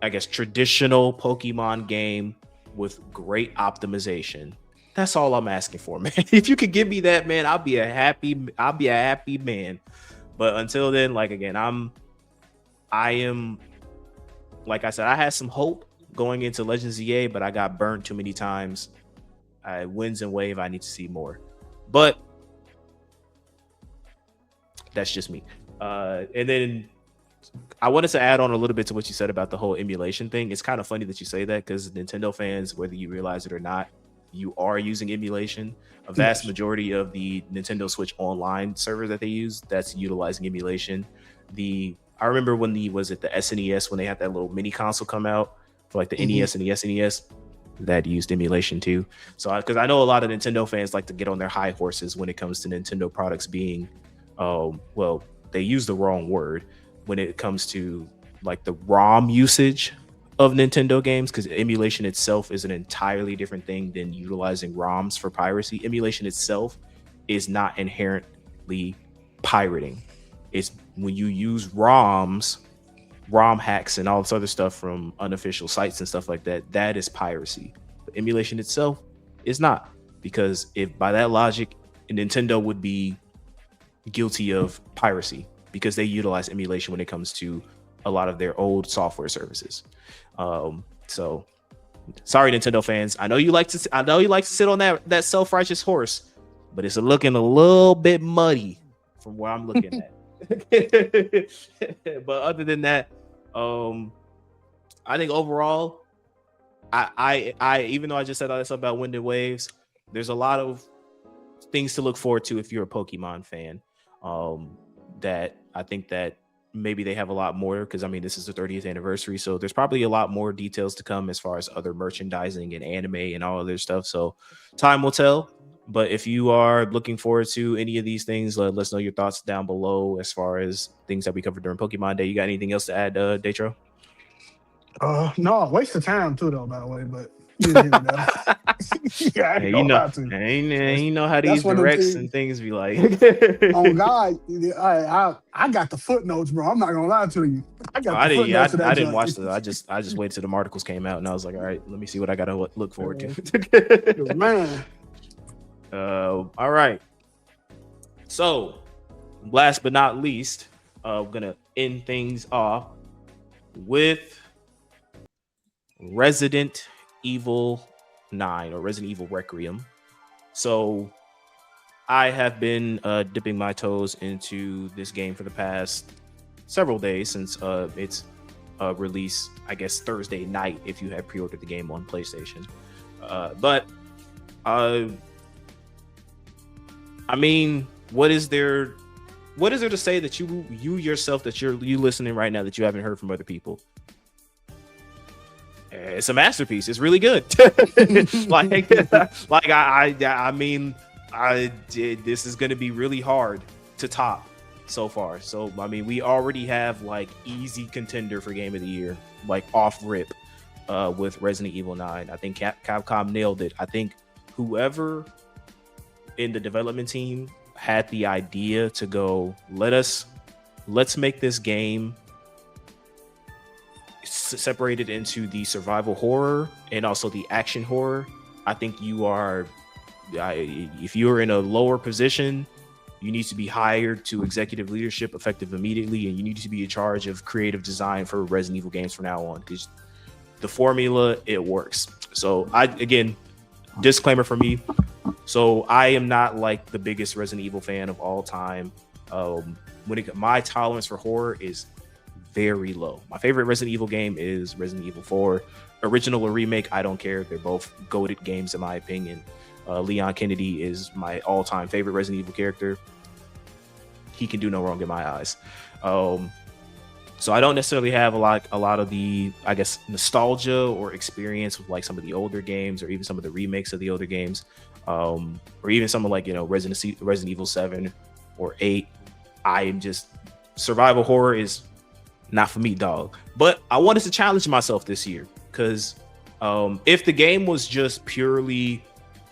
I guess, traditional Pokemon game with great optimization. That's all I'm asking for, man. If you could give me that, man, I'll be a happy man. But until then, like again, I am like I said, I had some hope going into Legends ZA, but I got burnt too many times. Winds and Wave, I need to see more. But that's just me. And then I wanted to add on a little bit to what you said about the whole emulation thing. It's kind of funny that you say that because Nintendo fans, whether you realize it or not, you are using emulation. A vast majority of the Nintendo Switch Online server that they use, that's utilizing emulation. I remember when the SNES, when they had that little mini console come out for like the NES and the SNES, that used emulation too. So because I know a lot of Nintendo fans like to get on their high horses when it comes to Nintendo products being, well, they use the wrong word when it comes to like the ROM usage of Nintendo games, because emulation itself is an entirely different thing than utilizing ROMs for piracy. Emulation itself is not inherently pirating. It's when you use ROMs, ROM hacks and all this other stuff from unofficial sites and stuff like that, that is piracy. But emulation itself is not, because if by that logic, Nintendo would be guilty of piracy because they utilize emulation when it comes to a lot of their old software services. So sorry, Nintendo fans. I know you like to sit on that self-righteous horse, but it's looking a little bit muddy from where I'm looking at. But other than that, I think overall, I even though I just said all that stuff about Wind and Waves, there's a lot of things to look forward to if you're a Pokemon fan. That I think that maybe they have a lot more, because I mean this is the 30th anniversary, so there's probably a lot more details to come as far as other merchandising and anime and all other stuff. So time will tell. But if you are looking forward to any of these things, let us know your thoughts down below as far as things that we covered during Pokemon Day. You got anything else to add, Datro? No, waste of time too, though. By the way, but yeah, you know how these directs and things be like. Oh God, I got the footnotes, bro. I'm not gonna lie to you. I didn't watch the. I just waited till the articles came out, and I was like, all right, let me see what I gotta look forward to. Man. All right. So, last but not least, we're gonna end things off with Resident Evil 9 or Resident Evil Requiem. So, I have been dipping my toes into this game for the past several days since its release, I guess Thursday night if you had pre-ordered the game on PlayStation. I mean, what is there to say that you yourself, that you listening right now, that you haven't heard from other people? It's a masterpiece. It's really good. I mean, This is going to be really hard to top so far. So I mean, we already have like easy contender for game of the year, like off rip, with Resident Evil 9. I think Capcom nailed it. I think whoever in the development team had the idea to go, let's make this game separated into the survival horror and also the action horror. I think you are, if you're in a lower position, you need to be hired to executive leadership effective immediately, and you need to be in charge of creative design for Resident Evil games from now on, because the formula, it works. So again, disclaimer for me, so I am not like the biggest Resident Evil fan of all time. My tolerance for horror is very low. My favorite Resident Evil game is Resident Evil 4. Original or remake, I don't care. They're both goated games in my opinion. Leon Kennedy is my all-time favorite Resident Evil character. He can do no wrong in my eyes. So I don't necessarily have a lot of the, I guess, nostalgia or experience with like some of the older games or even some of the remakes of the older games, or even some of like, Resident Evil 7 or 8. I am just, survival horror is not for me, dog. But I wanted to challenge myself this year because if the game was just purely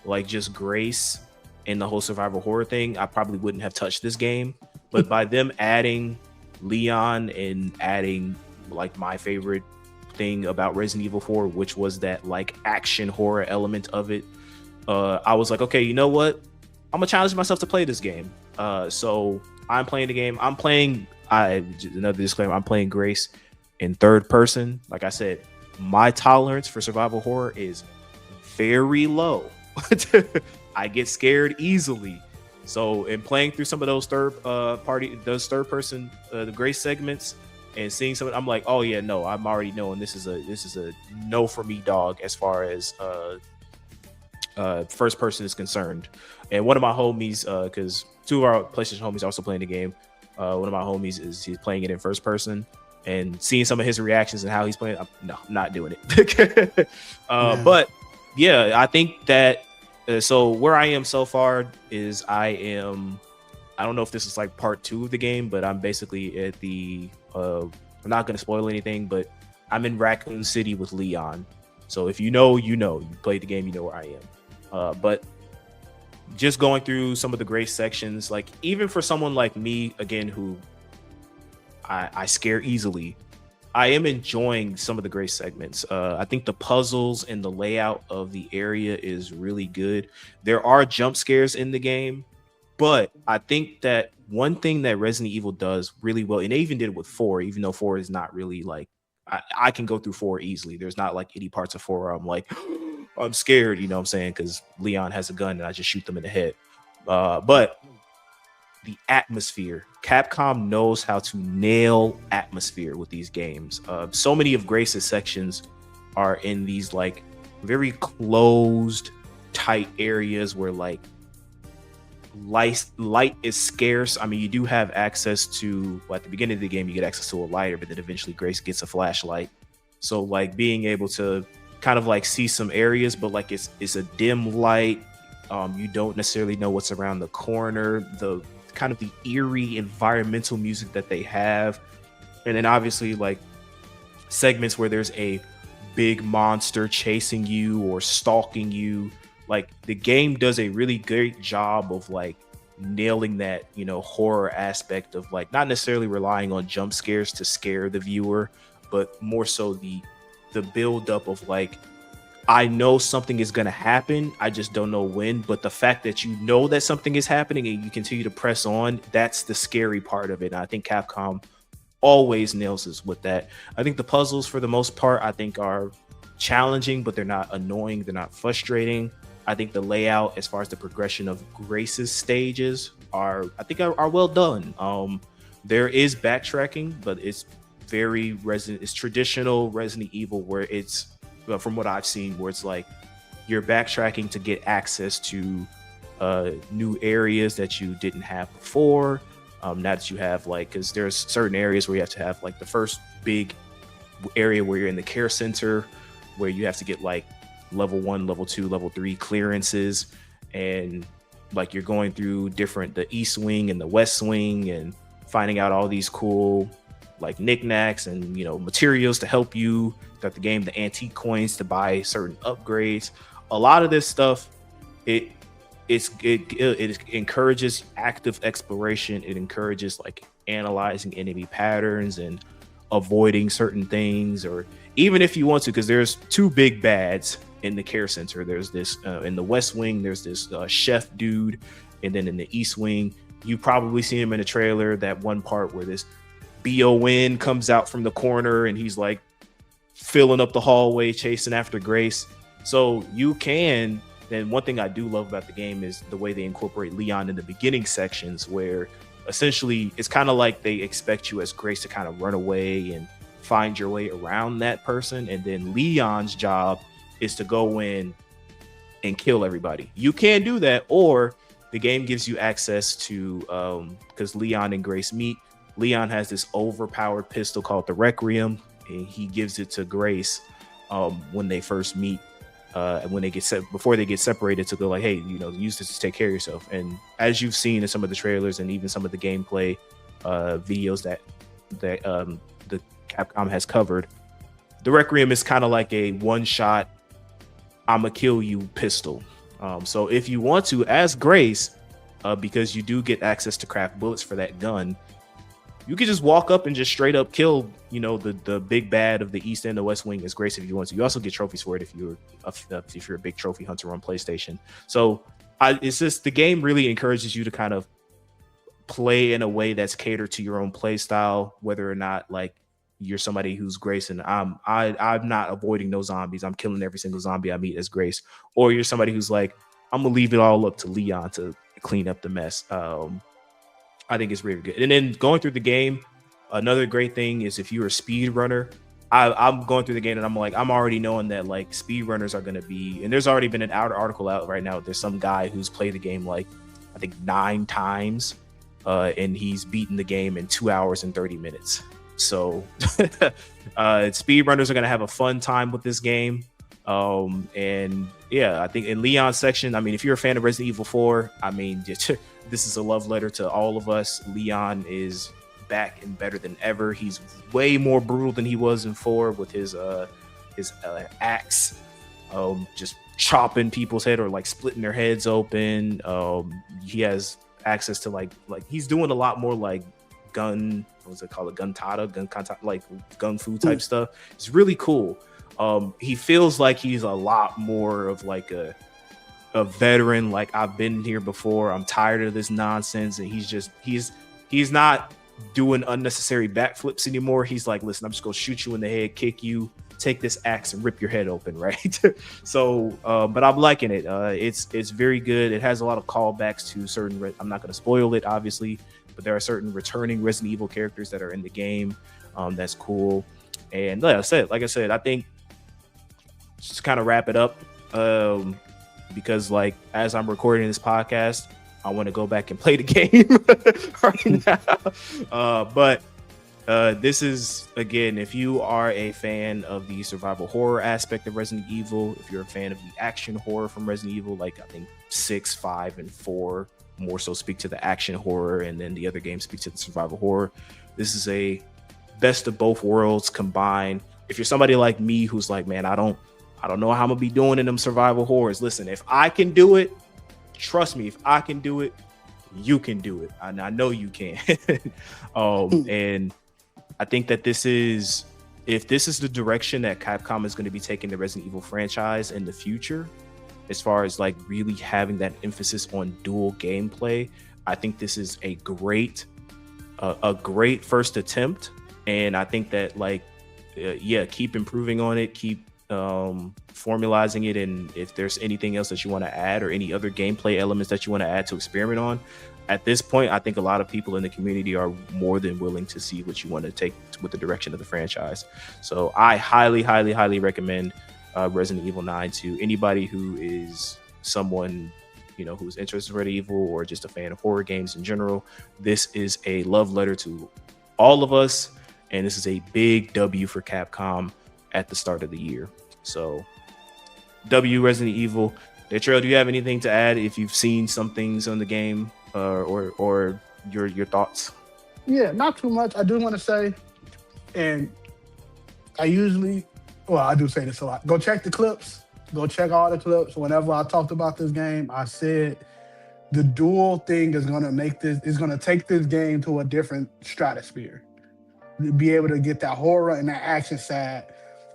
like just Grace and the whole survival horror thing, I probably wouldn't have touched this game. But by them adding Leon and adding like my favorite thing about Resident Evil 4, which was that like action horror element of it, I was like, okay, you know what? I'm gonna challenge myself to play this game. So I'm playing the game. Another disclaimer, I'm playing Grace in third person. Like I said, my tolerance for survival horror is very low. I get scared easily. So in playing through some of those third person the Grace segments and seeing some, I'm like, oh yeah, no, I'm already knowing this is a no for me, dog, as far as first person is concerned. And one of my homies, because two of our PlayStation homies are also playing the game, one of my homies he's playing it in first person, and seeing some of his reactions and how he's playing, I'm not doing it. But yeah, I think that so where I am so far is I don't know if this is like part 2 of the game, but I'm basically at the I'm not going to spoil anything, but I'm in Raccoon City with Leon. So if you know, you played the game, you know where I am. But just going through some of the Grace sections, like even for someone like me, again, who I scare easily, I am enjoying some of the Grace segments. I think the puzzles and the layout of the area is really good. There are jump scares in the game, but I think that one thing that Resident Evil does really well, and they even did it with 4, even though 4 is not really like, I can go through 4 easily. There's not like any parts of 4 where I'm like, I'm scared, you know what I'm saying? Because Leon has a gun and I just shoot them in the head. But the atmosphere, Capcom knows how to nail atmosphere with these games. So many of Grace's sections are in these like very closed, tight areas where like light is scarce. I mean, you do have access to, well, at the beginning of the game, you get access to a lighter, but then eventually Grace gets a flashlight. So like being able to kind of like see some areas, but like it's a dim light. You don't necessarily know what's around the corner. The kind of the eerie environmental music that they have, and then obviously like segments where there's a big monster chasing you or stalking you. Like the game does a really great job of like nailing that, horror aspect of like not necessarily relying on jump scares to scare the viewer, but more so the build up of like, I know something is going to happen, I just don't know when. But the fact that you know that something is happening and you continue to press on, that's the scary part of it. And I think Capcom always nails us with that. I think the puzzles, for the most part, I think are challenging, but they're not annoying, they're not frustrating. I think the layout, as far as the progression of Grace's stages, are well done. There is backtracking, but it's it's traditional Resident Evil, where it's, from what I've seen, where it's like you're backtracking to get access to new areas that you didn't have before. Now that you have like, because there's certain areas where you have to have like the first big area where you're in the care center, where you have to get like level 1, level 2, level 3 clearances, and like you're going through the East Wing and the West Wing and finding out all these cool like knickknacks and materials to help you throughout the game, the antique coins to buy certain upgrades. A lot of this stuff, it encourages active exploration. It encourages like analyzing enemy patterns and avoiding certain things, or even if you want to, because there's two big bads in the care center. There's this in the West Wing, there's this chef dude, and then in the East Wing, you probably seen him in a trailer, that one part where this BON comes out from the corner and he's like filling up the hallway chasing after Grace. So you can, and one thing I do love about the game is the way they incorporate Leon in the beginning sections, where essentially it's kind of like they expect you as Grace to kind of run away and find your way around that person, and then Leon's job is to go in and kill everybody. You can do that, or the game gives you access to, because Leon and Grace meet, Leon has this overpowered pistol called the Requiem, and he gives it to Grace when they first meet, and when they before they get separated, to go like, hey, use this to take care of yourself. And as you've seen in some of the trailers and even some of the gameplay videos that the Capcom has covered, the Requiem is kind of like a one-shot I'ma kill you pistol. So if you want to, as Grace, because you do get access to craft bullets for that gun, you could just walk up and just straight up kill, the big bad of the East and the West Wing as Grace if you want to. You also get trophies for it if you're a big trophy hunter on PlayStation. So it's just, the game really encourages you to kind of play in a way that's catered to your own play style, whether or not like you're somebody who's Grace and I'm not avoiding no zombies, I'm killing every single zombie I meet as Grace, or you're somebody who's like, I'm gonna leave it all up to Leon to clean up the mess. I think it's really good. And then going through the game, another great thing is if you're a speed runner, I'm going through the game and I'm like, I'm already knowing that like speed runners are going to be, and there's already been an article out right now. There's some guy who's played the game like, I think 9 times, and he's beaten the game in 2 hours and 30 minutes. So speed runners are going to have a fun time with this game. And yeah, I think in Leon's section, I mean, if you're a fan of Resident Evil 4, I mean, this is a love letter to all of us. Leon is back and better than ever. He's way more brutal than he was in 4 with his axe, just chopping people's head or like splitting their heads open. He has access to like he's doing a lot more like gun, what's it called, gun kata, like gun fu type stuff. It's really cool. He feels like he's a lot more of like a veteran, like I've been here before, I'm tired of this nonsense. And he's not doing unnecessary backflips anymore. He's like, listen, I'm just gonna shoot you in the head, kick you, take this axe and rip your head open, right? So but I'm liking it. It's very good. It has a lot of callbacks to certain I'm not going to spoil it obviously, but there are certain returning Resident Evil characters that are in the game. That's cool. And like I said, I think just to kind of wrap it up, because like as I'm recording this podcast, I want to go back and play the game right now. But this is, again, if you are a fan of the survival horror aspect of Resident Evil, if you're a fan of the action horror from Resident Evil, like I think 6, 5, and 4 more so speak to the action horror, and then the other games speak to the survival horror. This is a best of both worlds combined. If you're somebody like me who's like, man, I don't know how I'm gonna be doing in them survival horrors. Listen, if I can do it, trust me, if I can do it, you can do it. And I know you can. And I think that if this is the direction that Capcom is going to be taking the Resident Evil franchise in the future, as far as like really having that emphasis on dual gameplay, I think this is a great first attempt. And I think that like, keep improving on it, keep formalizing it, and if there's anything else that you want to add or any other gameplay elements that you want to add to experiment on, at this point I think a lot of people in the community are more than willing to see what you want to take with the direction of the franchise. So I highly recommend Resident Evil 9 to anybody who is someone who's interested in Resident Evil or just a fan of horror games in general. This is a love letter to all of us, and this is a big W for Capcom at the start of the year. So W Resident Evil. Trail, do you have anything to add if you've seen some things on the game or your thoughts? Yeah, not too much. I do want to say, and I usually, well, I do say this a lot. Go check the clips. Go check all the clips. Whenever I talked about this game, I said the dual thing is gonna take this game to a different stratosphere. Be able to get that horror and that action side.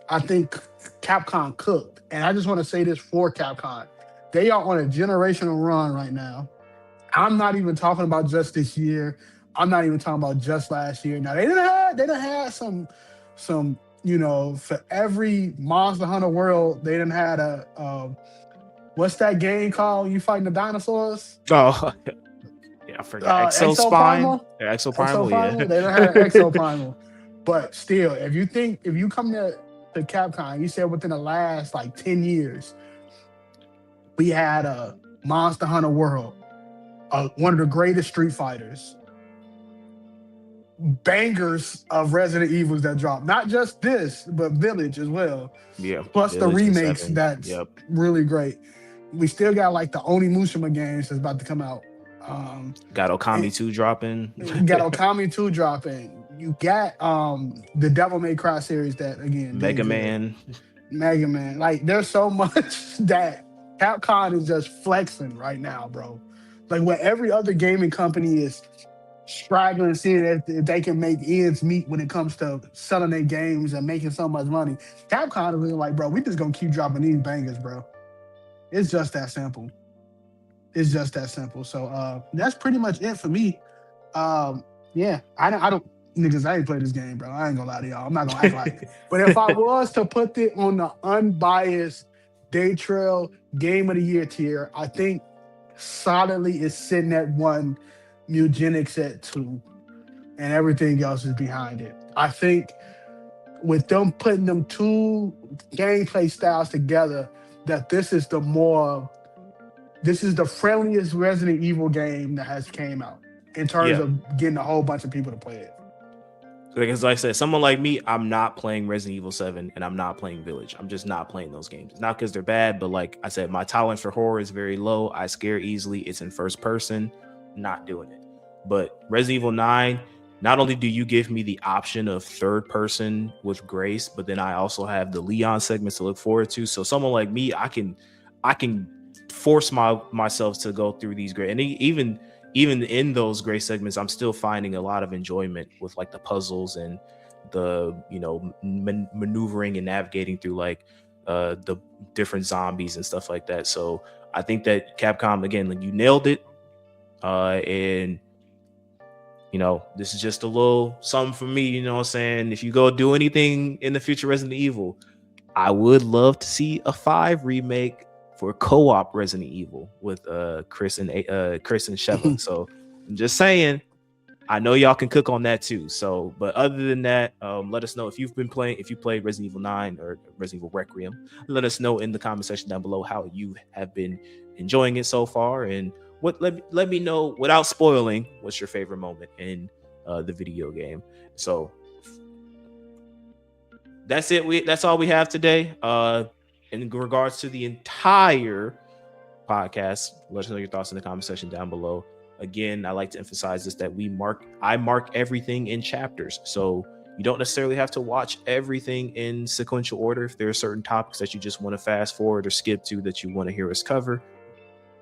I think Capcom cooked, and I just want to say this for Capcom: they are on a generational run right now. I'm not even talking about just this year. I'm not even talking about just last year. Now they done had some for every Monster Hunter World they done had a what's that game called? You fighting the dinosaurs? Oh, yeah, I forgot. Exo Primal. Yeah, Exo Primal. Yeah, they don't have Exo Primal. But still, if you come to Capcom, you said within the last like 10 years, we had a Monster Hunter World, one of the greatest Street Fighters, bangers of Resident Evils that dropped. Not just this, but Village as well. Yeah. Plus the remakes that's really great. We still got like the Onimusha games that's about to come out. Got Okami 2 dropping. Got Okami 2 dropping. You got the Devil May Cry series that again Mega Man. Like there's so much that Capcom is just flexing right now, bro. Like what every other gaming company is struggling, seeing if they can make ends meet when it comes to selling their games and making so much money. Capcom is like, bro, we just gonna keep dropping these bangers, bro. It's just that simple. It's just that simple. So that's pretty much it for me. Yeah, I don't niggas, I ain't played this game, bro. I ain't gonna lie to y'all. I'm not gonna act like it. But if I was to put it on the unbiased Day Trail Game of the Year tier, I think solidly is sitting at 1, Mugenics at 2, and everything else is behind it. I think with them putting them two gameplay styles together, that this is the friendliest Resident Evil game that has came out in terms of getting a whole bunch of people to play it. Because like I said, someone like me, I'm not playing Resident Evil 7 and I'm not playing Village. I'm just not playing those games. It's not because they're bad, but like I said, my tolerance for horror is very low. I scare easily. It's in first person. Not doing it. But Resident Evil 9, not only do you give me the option of third person with Grace, but then I also have the Leon segments to look forward to. So someone like me, I can force myself to go through these great, and even in those great segments, I'm still finding a lot of enjoyment with like the puzzles and the maneuvering and navigating through like the different zombies and stuff like that. So I think that Capcom, again, like you nailed it, and this is just a little something for me. You know what I'm saying? If you go do anything in the future Resident Evil, I would love to see a 5 remake for co-op Resident Evil with Chris and Sheva. So I'm just saying, I know y'all can cook on that too. So, but other than that, let us know if you played Resident Evil 9 or Resident Evil Requiem. Let us know in the comment section down below how you have been enjoying it so far, and let me know without spoiling what's your favorite moment in the video game. So that's it. That's all we have today. In regards to the entire podcast, let us know your thoughts in the comment section down below. Again, I like to emphasize this, that I mark everything in chapters. So you don't necessarily have to watch everything in sequential order. If there are certain topics that you just want to fast forward or skip to that you want to hear us cover,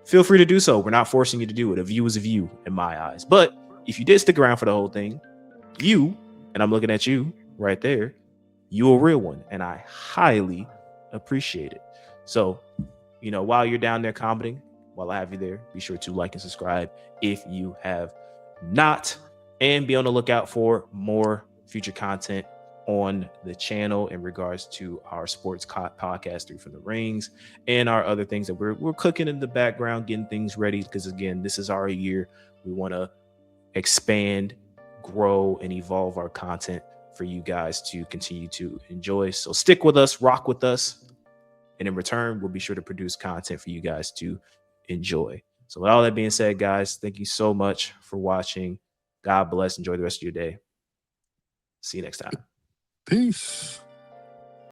feel free to do so. We're not forcing you to do it. A view is a view in my eyes. But if you did stick around for the whole thing, and I'm looking at you right there, you a real one. And I highly appreciate it. So, while you're down there commenting, while I have you there, be sure to like and subscribe if you have not, and be on the lookout for more future content on the channel in regards to our sports podcast, 3 from the Rings, and our other things that we're cooking in the background, getting things ready, because again, this is our year. We want to expand, grow, and evolve our content for you guys to continue to enjoy. So stick with us, rock with us, and in return, we'll be sure to produce content for you guys to enjoy. So with all that being said, guys, thank you so much for watching. God bless. Enjoy the rest of your day. See you next time. Peace.